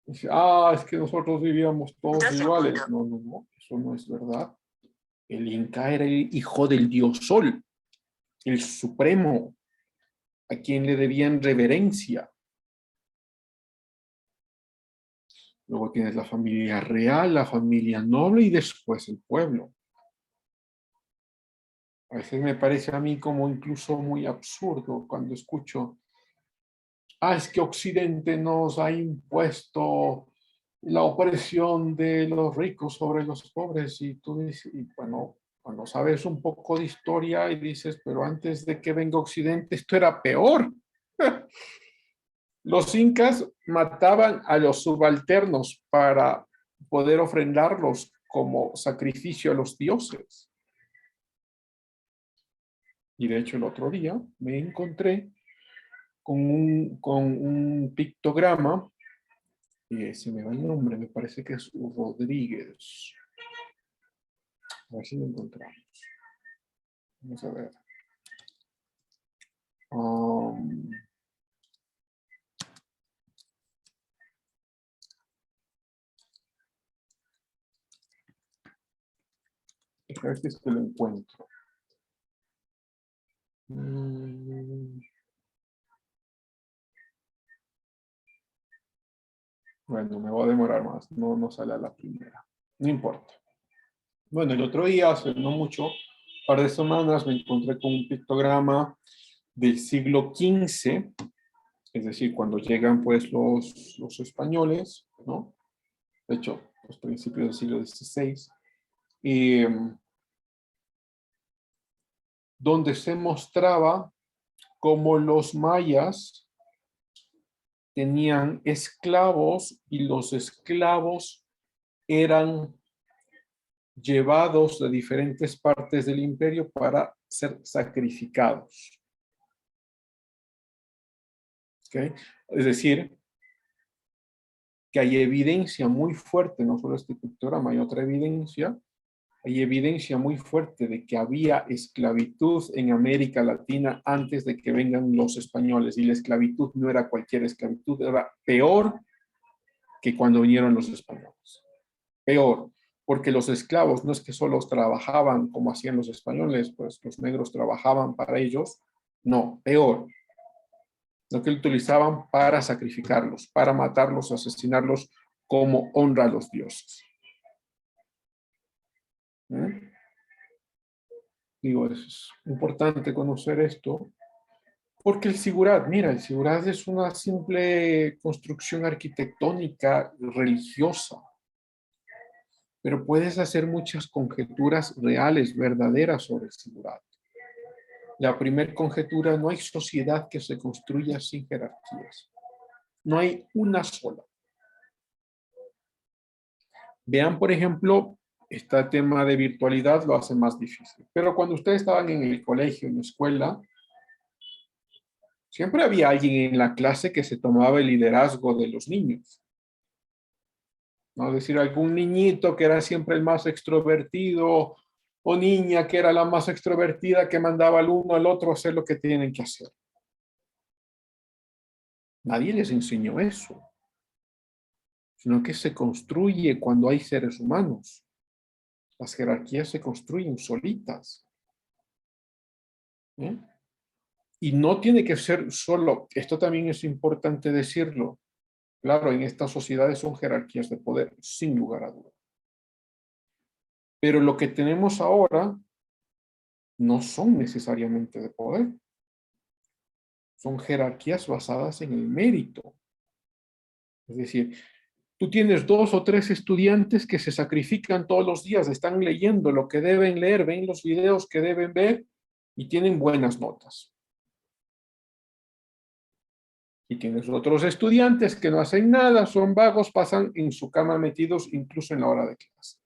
Speaker 1: Dice, es que nosotros vivíamos todos iguales. No, no, no, eso no es verdad. El Inca era el hijo del dios Sol, el supremo, a quien le debían reverencia. Luego tienes la familia real, la familia noble y después el pueblo. A veces me parece a mí como incluso muy absurdo cuando escucho, es que Occidente nos ha impuesto la opresión de los ricos sobre los pobres. Y tú dices, y bueno, cuando sabes un poco de historia y dices, pero antes de que venga Occidente esto era peor. Los incas mataban a los subalternos para poder ofrendarlos como sacrificio a los dioses. Y de hecho el otro día me encontré con un pictograma, se me va el nombre, me parece que es Rodríguez. A ver si lo encontramos. Vamos a ver. A ver si es que lo encuentro. Bueno, me voy a demorar más. No sale a la primera. No importa. Bueno, el otro día, hace no mucho, un par de semanas, me encontré con un pictograma del siglo XV, es decir, cuando llegan pues los españoles, ¿no? De hecho, los principios del siglo XVI, donde se mostraba cómo los mayas tenían esclavos y los esclavos eran llevados de diferentes partes del imperio para ser sacrificados. ¿Okay? Es decir, que hay evidencia muy fuerte, no solo este pictograma, hay otra evidencia, hay evidencia muy fuerte de que había esclavitud en América Latina antes de que vengan los españoles, y la esclavitud no era cualquier esclavitud, era peor que cuando vinieron los españoles. Peor, porque los esclavos no es que solo trabajaban como hacían los españoles, pues los negros trabajaban para ellos, no, peor, lo que utilizaban para sacrificarlos, para matarlos, asesinarlos como honra a los dioses. Digo, es importante conocer esto, porque el sigurat, mira, el sigurat es una simple construcción arquitectónica religiosa, pero puedes hacer muchas conjeturas reales, verdaderas sobre el sigurat. La primera conjetura, no hay sociedad que se construya sin jerarquías. No hay una sola. Vean, por ejemplo, este tema de virtualidad lo hace más difícil. Pero cuando ustedes estaban en el colegio, en la escuela, siempre había alguien en la clase que se tomaba el liderazgo de los niños. ¿No? Es decir, algún niñito que era siempre el más extrovertido o niña que era la más extrovertida que mandaba al uno al otro a hacer lo que tienen que hacer. Nadie les enseñó eso. sino que se construye cuando hay seres humanos. Las jerarquías se construyen solitas. ¿Eh? Y no tiene que ser solo, esto también es importante decirlo, claro, en estas sociedades son jerarquías de poder, sin lugar a dudas. Pero lo que tenemos ahora no son necesariamente de poder. Son jerarquías basadas en el mérito. Es decir, tú tienes 2 o 3 estudiantes que se sacrifican todos los días, están leyendo lo que deben leer, ven los videos que deben ver y tienen buenas notas. Y tienes otros estudiantes que no hacen nada, son vagos, pasan en su cama metidos incluso en la hora de clase.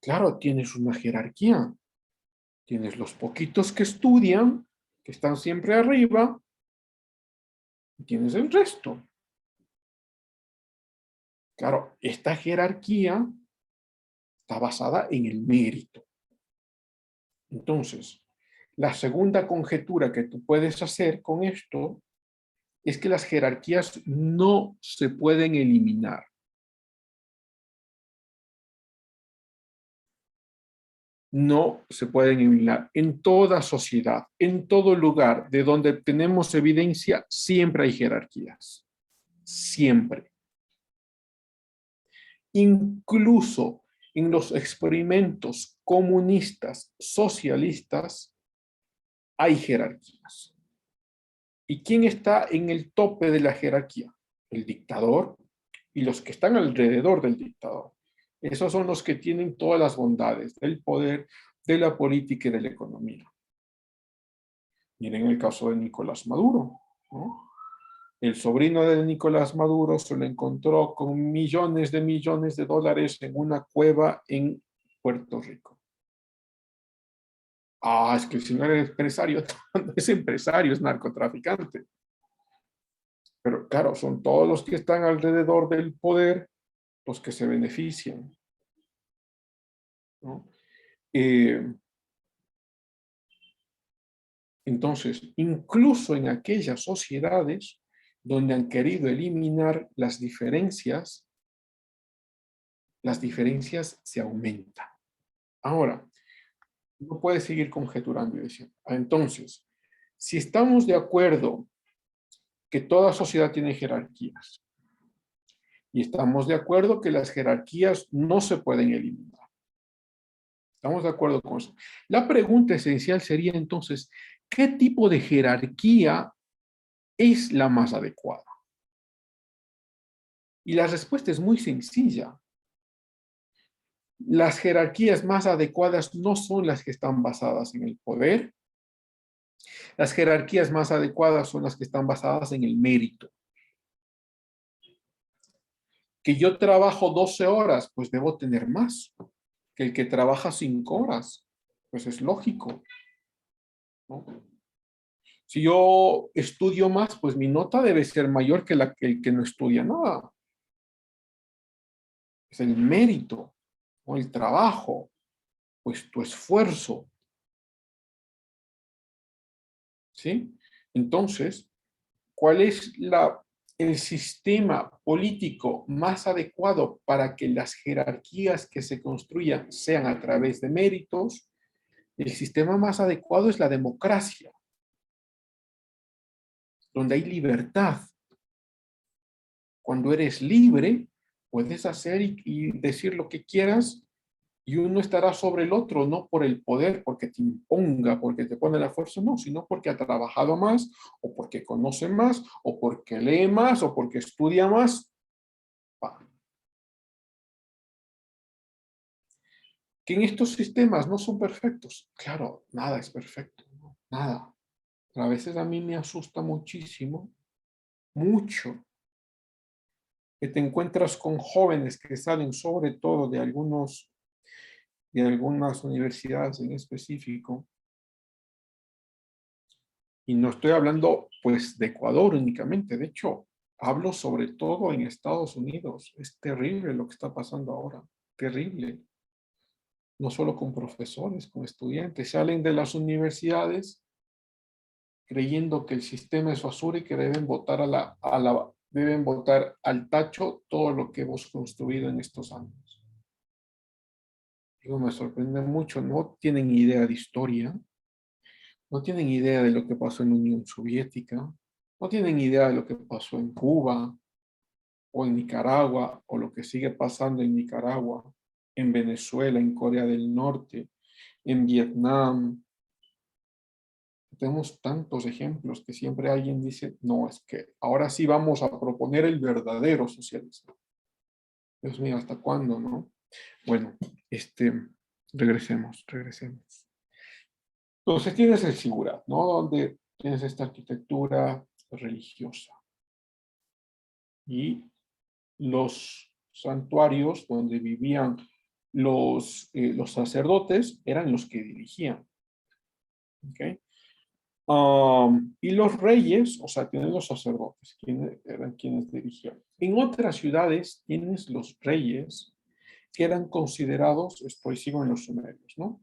Speaker 1: Claro, tienes una jerarquía. Tienes los poquitos que estudian, que están siempre arriba, y tienes el resto. Claro, esta jerarquía está basada en el mérito. Entonces, la segunda conjetura que tú puedes hacer con esto es que las jerarquías no se pueden eliminar. No se pueden eliminar. En toda sociedad, en todo lugar de donde tenemos evidencia, siempre hay jerarquías. Siempre. Incluso en los experimentos comunistas, socialistas, hay jerarquías. ¿Y quién está en el tope de la jerarquía? El dictador y los que están alrededor del dictador. Esos son los que tienen todas las bondades del poder, de la política y de la economía. Miren el caso de Nicolás Maduro, ¿no? El sobrino de Nicolás Maduro se lo encontró con millones de dólares en una cueva en Puerto Rico. Ah, es que el señor es empresario. No es empresario, es narcotraficante. Pero claro, son todos los que están alrededor del poder los que se benefician, ¿no? Entonces, incluso en aquellas sociedades donde han querido eliminar las diferencias se aumentan. Ahora, no puedes seguir conjeturando y diciendo, entonces, si estamos de acuerdo que toda sociedad tiene jerarquías, y estamos de acuerdo que las jerarquías no se pueden eliminar. Estamos de acuerdo con eso. La pregunta esencial sería entonces, ¿qué tipo de jerarquía es la más adecuada? Y la respuesta es muy sencilla. Las jerarquías más adecuadas no son las que están basadas en el poder. Las jerarquías más adecuadas son las que están basadas en el mérito. Que yo trabajo 12 horas, pues debo tener más que el que trabaja 5 horas. Pues es lógico, ¿no? Si yo estudio más, pues mi nota debe ser mayor que el que no estudia nada. Es el mérito, ¿no? El trabajo, pues tu esfuerzo. ¿Sí? Entonces, ¿cuál es el sistema político más adecuado para que las jerarquías que se construyan sean a través de méritos? El sistema más adecuado es la democracia, donde hay libertad. Cuando eres libre, puedes hacer y decir lo que quieras y uno estará sobre el otro, no por el poder, porque te imponga, porque te pone la fuerza, no, sino porque ha trabajado más, o porque conoce más, o porque lee más, o porque estudia más. Que en estos sistemas no son perfectos. Claro, nada es perfecto, ¿no? Nada. Pero a veces a mí me asusta muchísimo, mucho, que te encuentras con jóvenes que salen sobre todo de algunas universidades en específico, y no estoy hablando pues de Ecuador únicamente, de hecho hablo sobre todo en Estados Unidos. Es terrible lo que está pasando ahora, terrible. No solo con profesores, con estudiantes, salen de las universidades creyendo que el sistema es basura y que deben votar a la deben botar al tacho todo lo que hemos construido en estos años. Eso me sorprende mucho. No tienen idea de historia, no tienen idea de lo que pasó en la Unión Soviética, no tienen idea de lo que pasó en Cuba o en Nicaragua o lo que sigue pasando en Nicaragua, en Venezuela, en Corea del Norte, en Vietnam. Tenemos tantos ejemplos que siempre alguien dice, no, es que ahora sí vamos a proponer el verdadero socialismo. Dios mío, ¿hasta cuándo, no? Bueno, regresemos. Entonces tienes el Sigurat, ¿no? Donde tienes esta arquitectura religiosa. Y los santuarios donde vivían los sacerdotes eran los que dirigían. ¿Ok? Y los reyes, o sea, tienen los sacerdotes, eran quienes dirigían. En otras ciudades tienes los reyes que eran considerados, sigo en los sumerios, ¿no?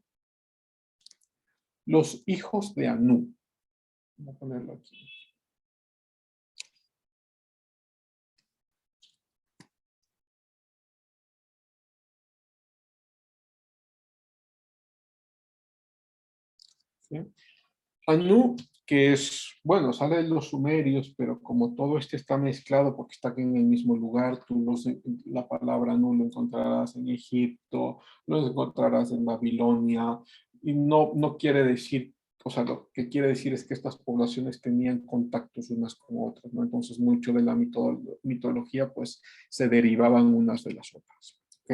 Speaker 1: Los hijos de Anu. Voy a ponerlo aquí. ¿Sí? Anu, que es, bueno, sale de los sumerios, pero como todo está mezclado porque está aquí en el mismo lugar, la palabra Anu lo encontrarás en Egipto, lo encontrarás en Babilonia, y no quiere decir, o sea, lo que quiere decir es que estas poblaciones tenían contactos unas con otras, ¿no? Entonces, mucho de la mitología, pues, se derivaban unas de las otras, ¿ok?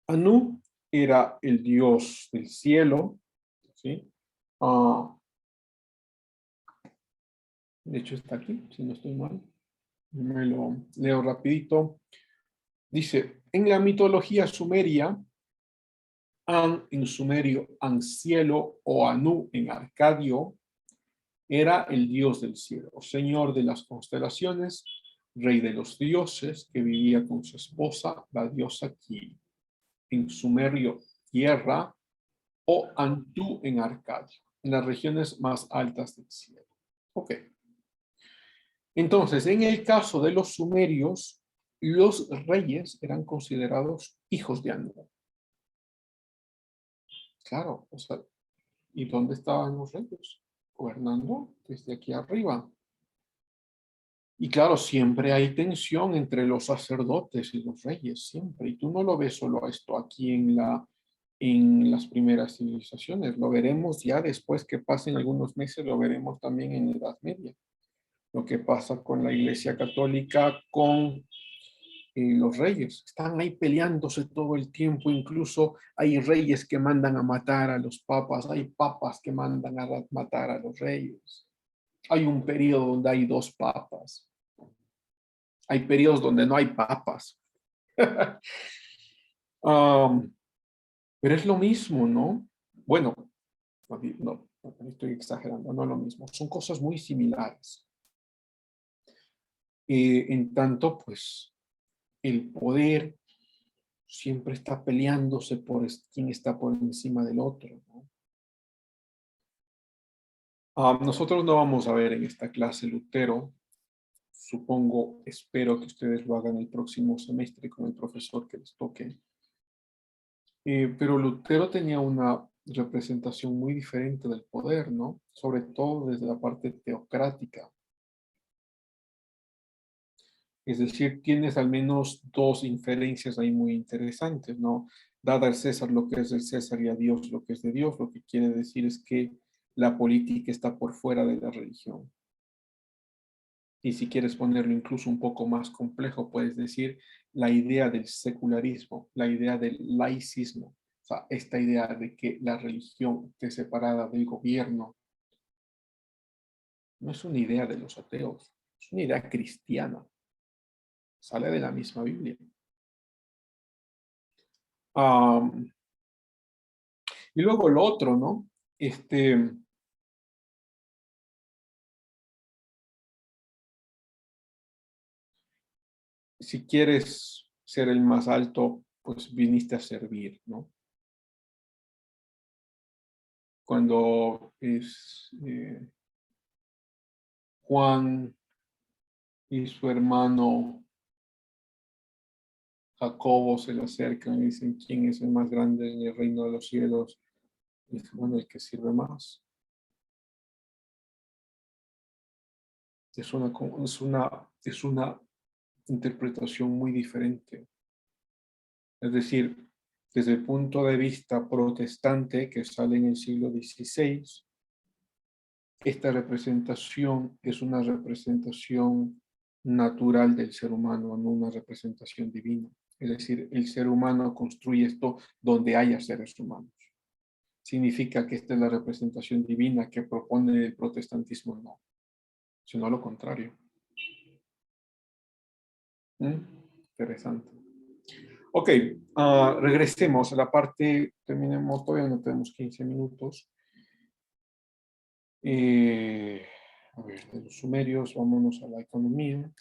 Speaker 1: Anu era el dios del cielo, ¿sí? De hecho está aquí, si no estoy mal. Me lo leo rapidito. Dice, en la mitología sumeria, An en sumerio, Ancielo o Anu en arcadio, era el dios del cielo, señor de las constelaciones, rey de los dioses, que vivía con su esposa, la diosa Ki. En sumerio, tierra, o Antú en arcadio, en las regiones más altas del cielo. Ok. Entonces, en el caso de los sumerios, los reyes eran considerados hijos de Anu. Claro, o sea, ¿y dónde estaban los reyes? Gobernando desde aquí arriba. Y claro, siempre hay tensión entre los sacerdotes y los reyes, siempre. Y tú no lo ves solo esto aquí en las primeras civilizaciones. Lo veremos ya después que pasen algunos meses, lo veremos también en la Edad Media. Lo que pasa con la Iglesia Católica, con los reyes. Están ahí peleándose todo el tiempo. Incluso hay reyes que mandan a matar a los papas. Hay papas que mandan a matar a los reyes. Hay un periodo donde hay 2 papas. Hay periodos donde no hay papas. Pero es lo mismo, ¿no? Bueno, no, estoy exagerando, no es lo mismo. Son cosas muy similares. En tanto, pues, el poder siempre está peleándose por quién está por encima del otro, ¿no? Nosotros no vamos a ver en esta clase Lutero. Supongo, espero que ustedes lo hagan el próximo semestre con el profesor que les toque. Pero Lutero tenía una representación muy diferente del poder, ¿no? Sobre todo desde la parte teocrática. Es decir, tienes al menos 2 inferencias ahí muy interesantes, ¿no? Dada al César lo que es del César y a Dios lo que es de Dios, lo que quiere decir es que la política está por fuera de la religión. Y si quieres ponerlo incluso un poco más complejo, puedes decir la idea del secularismo, la idea del laicismo, o sea, esta idea de que la religión esté separada del gobierno, no es una idea de los ateos, es una idea cristiana, sale de la misma Biblia. Y luego lo otro, ¿no? Si quieres ser el más alto, pues viniste a servir, ¿no? Cuando Juan y su hermano Jacobo se le acercan y dicen, ¿quién es el más grande en el reino de los cielos? Y dice, bueno, el que sirve más. Es una interpretación muy diferente. Es decir, desde el punto de vista protestante que sale en el siglo XVI, esta representación es una representación natural del ser humano, no una representación divina. Es decir, el ser humano construye esto donde haya seres humanos. Significa que esta es la representación divina que propone el protestantismo, no, sino lo contrario. Interesante. Ok, regresemos a la parte, terminemos, todavía no tenemos 15 minutos. A ver, de los sumerios, vámonos a la economía.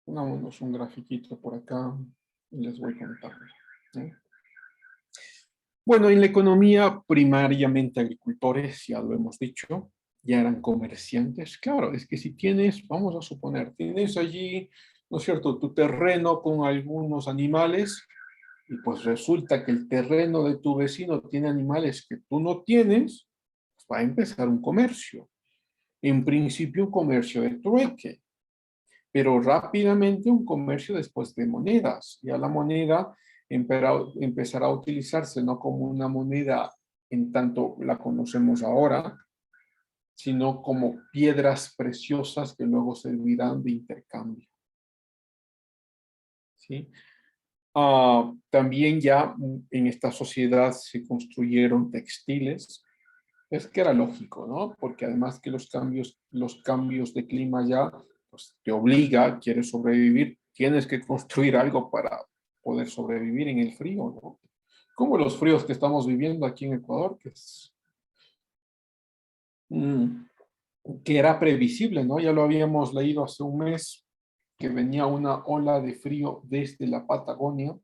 Speaker 1: Pongámonos un grafiquito por acá y les voy contando. ¿Sí? Bueno, en la economía primariamente agricultores, ya lo hemos dicho, ya eran comerciantes. Claro, es que si tienes, vamos a suponer, tienes allí, ¿no es cierto?, tu terreno con algunos animales y pues resulta que el terreno de tu vecino tiene animales que tú no tienes, pues va a empezar un comercio. En principio un comercio de trueque, pero rápidamente un comercio después de monedas. Ya la moneda empezará a utilizarse no como una moneda en tanto la conocemos ahora, sino como piedras preciosas que luego servirán de intercambio. ¿Sí? También ya en esta sociedad se construyeron textiles. Es que era lógico, ¿no? Porque además que los cambios de clima ya pues, te obliga, quieres sobrevivir, tienes que construir algo para poder sobrevivir en el frío, ¿no? Como los fríos que estamos viviendo aquí en Ecuador, mm, que era previsible, ¿no? Ya lo habíamos leído hace un mes, que venía una ola de frío desde la Patagonia,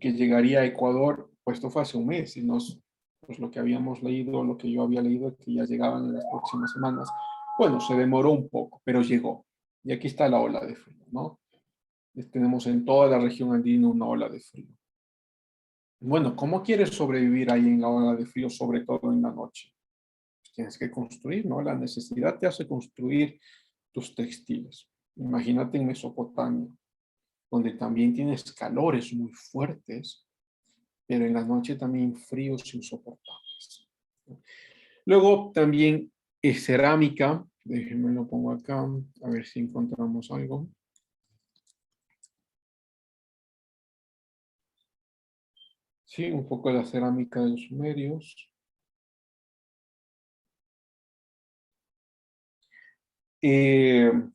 Speaker 1: que llegaría a Ecuador, pues esto fue hace un mes, y pues lo que habíamos leído, lo que yo había leído, que ya llegaban en las próximas semanas. Bueno, se demoró un poco, pero llegó. Y aquí está la ola de frío, ¿no? Tenemos en toda la región andina una ola de frío. Bueno, ¿cómo quieres sobrevivir ahí en la ola de frío, sobre todo en la noche? Pues tienes que construir, ¿no? La necesidad te hace construir tus textiles. Imagínate en Mesopotamia, donde también tienes calores muy fuertes, pero en la noche también fríos insoportables. Luego también es cerámica, déjenme lo pongo acá, a ver si encontramos algo. Sí, un poco de la cerámica de los sumerios.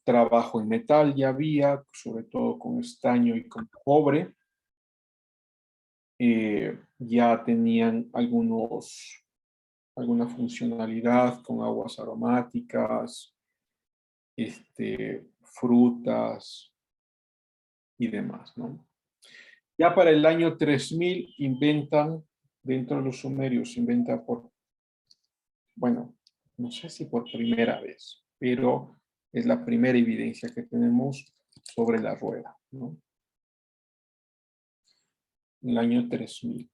Speaker 1: Trabajo en metal ya había, sobre todo con estaño y con cobre. Ya tenían alguna funcionalidad con aguas aromáticas, frutas y demás, ¿no? Ya para el año 3000 inventan, dentro de los sumerios, inventa bueno, no sé si por primera vez, pero es la primera evidencia que tenemos sobre la rueda, ¿no? En el año 3000.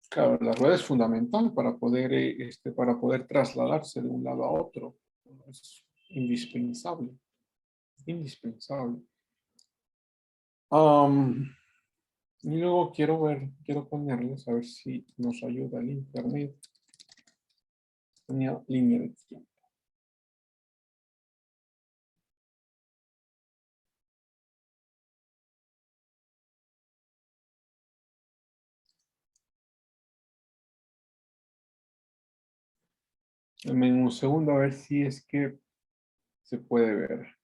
Speaker 1: Claro, la rueda es fundamental para poder trasladarse de un lado a otro. Es indispensable, indispensable. Y luego quiero ponerles, a ver si nos ayuda el internet. Tenía línea de tiempo. Dame un segundo a ver si es que se puede ver.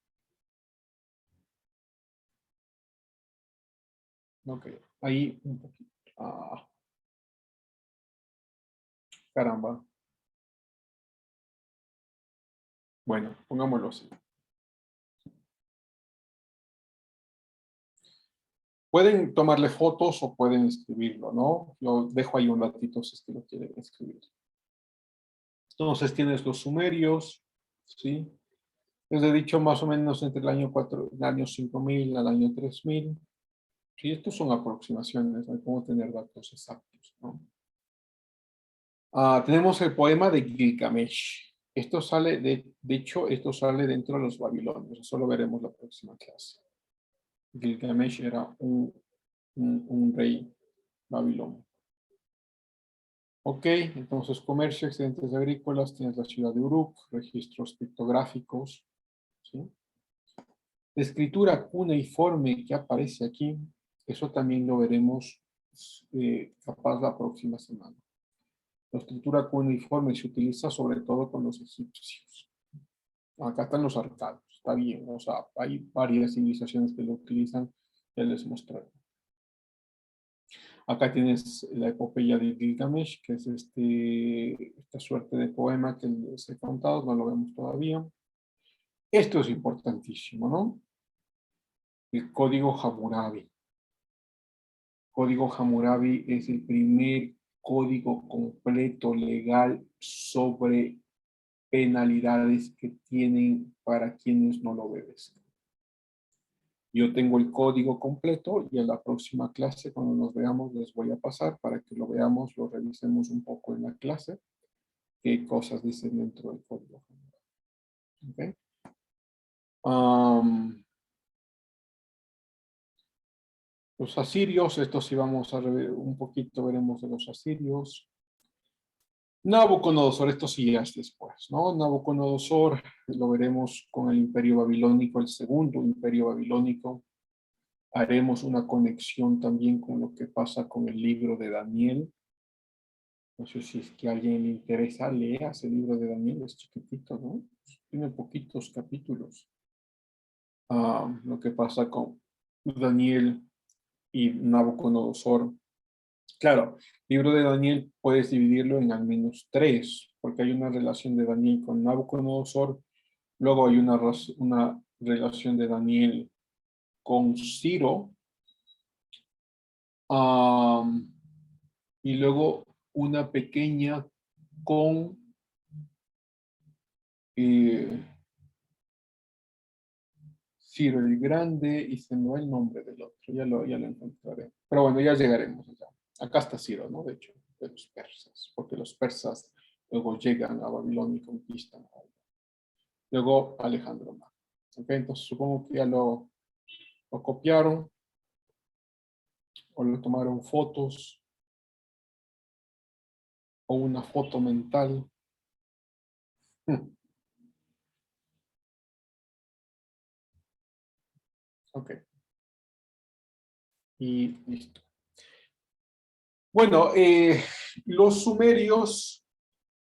Speaker 1: Ok, ahí un poquito. Caramba. Bueno, pongámoslo así. Pueden tomarle fotos o pueden escribirlo, ¿no? Yo dejo ahí un ratito si es que lo quieren escribir. Entonces tienes los sumerios, ¿sí? Les he dicho más o menos entre el año 5000 al año 3000. Sí, estos son aproximaciones, no hay cómo tener datos exactos, ¿no? Tenemos el poema de Gilgamesh. Esto sale, de hecho, esto sale dentro de los babilonios. Eso lo veremos la próxima clase. Gilgamesh era un rey babilonio. Ok, entonces comercio, excedentes agrícolas, tienes la ciudad de Uruk, registros pictográficos, ¿sí? La escritura cuneiforme que aparece aquí, eso también lo veremos capaz la próxima semana. La escritura cuneiforme se utiliza sobre todo con los egipcios. Acá están los arcados, está bien, o sea, hay varias civilizaciones que lo utilizan, ya les mostraré. Acá tienes la epopeya de Gilgamesh, que es esta suerte de poema que les he contado, no lo vemos todavía. Esto es importantísimo, ¿no? El código Hammurabi. Código Hammurabi es el primer código completo legal sobre penalidades que tienen para quienes no lo obedecen. Yo tengo el código completo y en la próxima clase, cuando nos veamos, les voy a pasar para que lo veamos, lo revisemos un poco en la clase, qué cosas dicen dentro del código. ¿Okay? Los asirios, estos sí vamos a ver un poquito, veremos de los asirios. Nabucodonosor, esto sí ya es después, ¿no? Nabucodonosor, lo veremos con el imperio babilónico, el segundo imperio babilónico. Haremos una conexión también con lo que pasa con el libro de Daniel. No sé si es que a alguien le interesa, lea ese libro de Daniel, es chiquitito, ¿no? Tiene poquitos capítulos. Lo que pasa con Daniel y Nabucodonosor. Claro, el libro de Daniel puedes dividirlo en al menos 3, porque hay una relación de Daniel con Nabucodonosor, luego hay una relación de Daniel con Ciro, y luego una pequeña con Ciro el Grande, y se me va el nombre del otro, ya lo encontraré. Pero bueno, ya llegaremos allá. Acá está Ciro, ¿no? De hecho, de los persas, porque los persas luego llegan a Babilonia y conquistan. Luego Alejandro Magno. ¿Okay? Entonces supongo que ya lo copiaron o le tomaron fotos o una foto mental. Ok. Y listo. Bueno, los sumerios,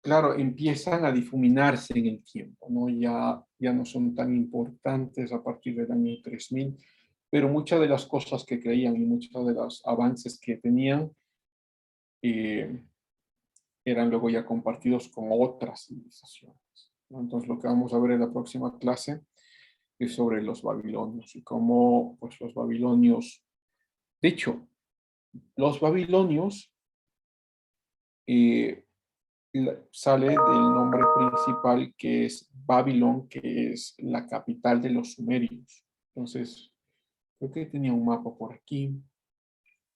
Speaker 1: claro, empiezan a difuminarse en el tiempo, ¿no? Ya no son tan importantes a partir del año 3000, pero muchas de las cosas que creían y muchos de los avances que tenían eran luego ya compartidos con otras civilizaciones, ¿no? Entonces lo que vamos a ver en la próxima clase es sobre los babilonios y cómo pues, los babilonios, de hecho, los babilonios sale del nombre principal que es Babilón, que es la capital de los sumerios. Entonces, creo que tenía un mapa por aquí,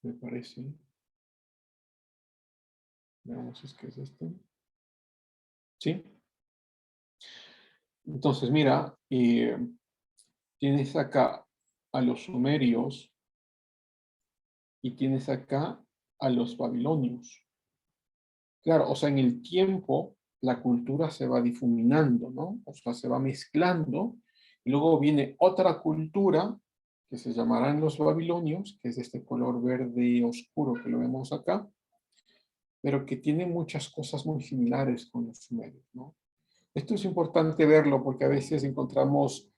Speaker 1: me parece. Veamos si es que es este. ¿Sí? Entonces, mira, tienes acá a los sumerios y tienes acá a los babilonios. Claro, o sea, en el tiempo la cultura se va difuminando, ¿no? O sea, se va mezclando y luego viene otra cultura que se llamarán los babilonios, que es este color verde oscuro que lo vemos acá, pero que tiene muchas cosas muy similares con los sumerios, ¿no? Esto es importante verlo porque a veces encontramos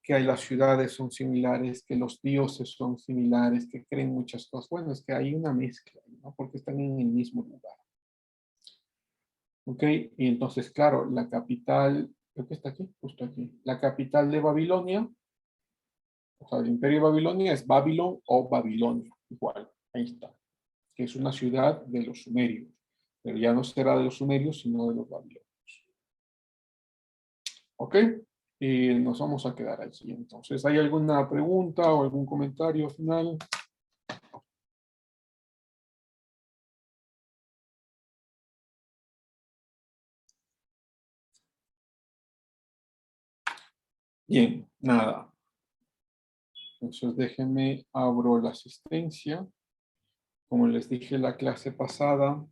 Speaker 1: que las ciudades son similares, que los dioses son similares, que creen muchas cosas. Bueno, es que hay una mezcla, ¿no? Porque están en el mismo lugar. ¿Ok? Y entonces, claro, la capital, creo que está aquí, justo aquí, la capital de Babilonia O sea, el Imperio de Babilonia es Babilón o Babilonia, igual, ahí está. Que es una ciudad de los sumerios, pero ya no será de los sumerios, sino de los babilonios. ¿Ok? Y nos vamos a quedar allí. Entonces, ¿hay alguna pregunta o algún comentario final? Bien, nada. Entonces, déjenme, abro la asistencia. Como les dije la clase pasada,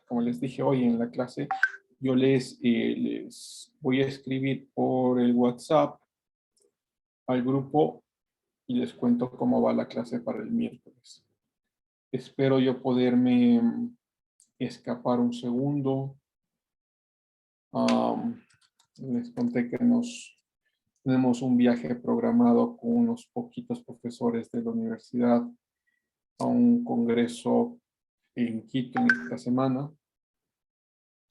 Speaker 1: como les dije hoy en la clase, yo les voy a escribir por el WhatsApp al grupo y les cuento cómo va la clase para el miércoles. Espero yo poderme escapar un segundo. Les conté que tenemos un viaje programado con unos poquitos profesores de la universidad a un congreso en Quito en esta semana.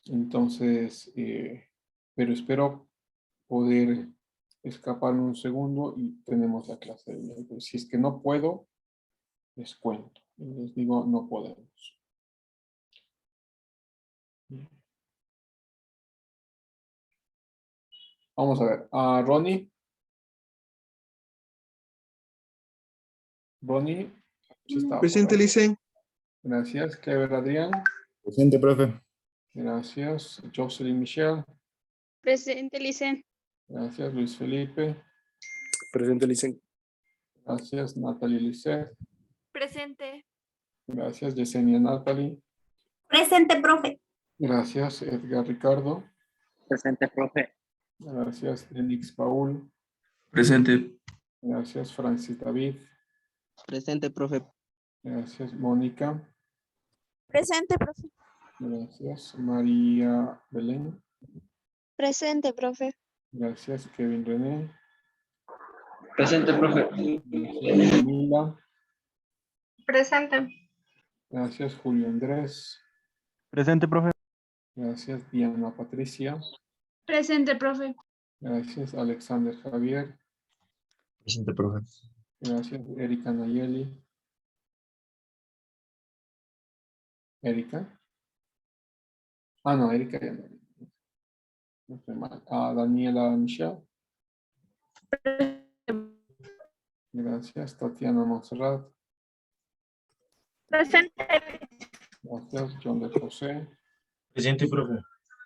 Speaker 1: Entonces, pero espero poder escaparme un segundo y tenemos la clase de miércoles. Si es que no puedo, les cuento. Les digo, no podemos. Vamos a ver. Ronnie. Ronnie. Sí está.
Speaker 3: Presente, Licen.
Speaker 1: Gracias. Clever Adrián.
Speaker 7: Presente, profe.
Speaker 1: Gracias. Jocelyn Michelle.
Speaker 8: Presente, Licen.
Speaker 1: Gracias. Luis Felipe.
Speaker 7: Presente, Licen.
Speaker 1: Gracias. Natalie Lisset.
Speaker 8: Presente.
Speaker 1: Gracias. Yesenia Natalie.
Speaker 6: Presente, profe.
Speaker 1: Gracias. Edgar Ricardo.
Speaker 9: Presente, profe.
Speaker 1: Gracias. Enix Paul.
Speaker 10: Presente.
Speaker 1: Gracias. Francis David.
Speaker 9: Presente, profe.
Speaker 1: Gracias. Mónica.
Speaker 8: Presente, profe.
Speaker 1: Gracias. María Belén.
Speaker 8: Presente, profe.
Speaker 1: Gracias. Kevin René.
Speaker 9: Presente, profe.
Speaker 1: Gracias. Camila.
Speaker 8: Presente.
Speaker 1: Gracias. Julio Andrés.
Speaker 7: Presente, profe.
Speaker 1: Gracias. Diana Patricia.
Speaker 8: Presente, profe.
Speaker 1: Gracias. Alexander Javier.
Speaker 7: Presente, profe.
Speaker 1: Gracias. Erika Nayeli. Erika. No, Erika ya no. No estoy mal. Daniela Michelle. Gracias. Tatiana Montserrat.
Speaker 8: Presente.
Speaker 1: Gracias. John de José.
Speaker 2: Presente, profe.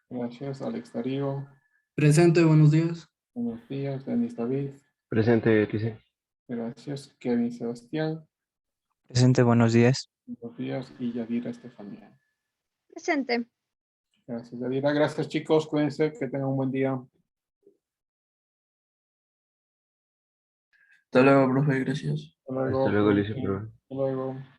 Speaker 1: Gracias. Alex Darío.
Speaker 11: Presente, buenos días.
Speaker 1: Buenos días. Denis David.
Speaker 7: Presente, Licen.
Speaker 1: Gracias. Kevin Sebastián.
Speaker 4: Presente, buenos días.
Speaker 1: Buenos días. Y Yadira Estefanía.
Speaker 8: Presente.
Speaker 1: Gracias, Yadira. Gracias, chicos. Cuídense. Que tengan un buen día.
Speaker 10: Hasta luego, profe, gracias.
Speaker 1: Hasta luego.
Speaker 7: Hasta luego, Licen, profe.
Speaker 1: Hasta luego.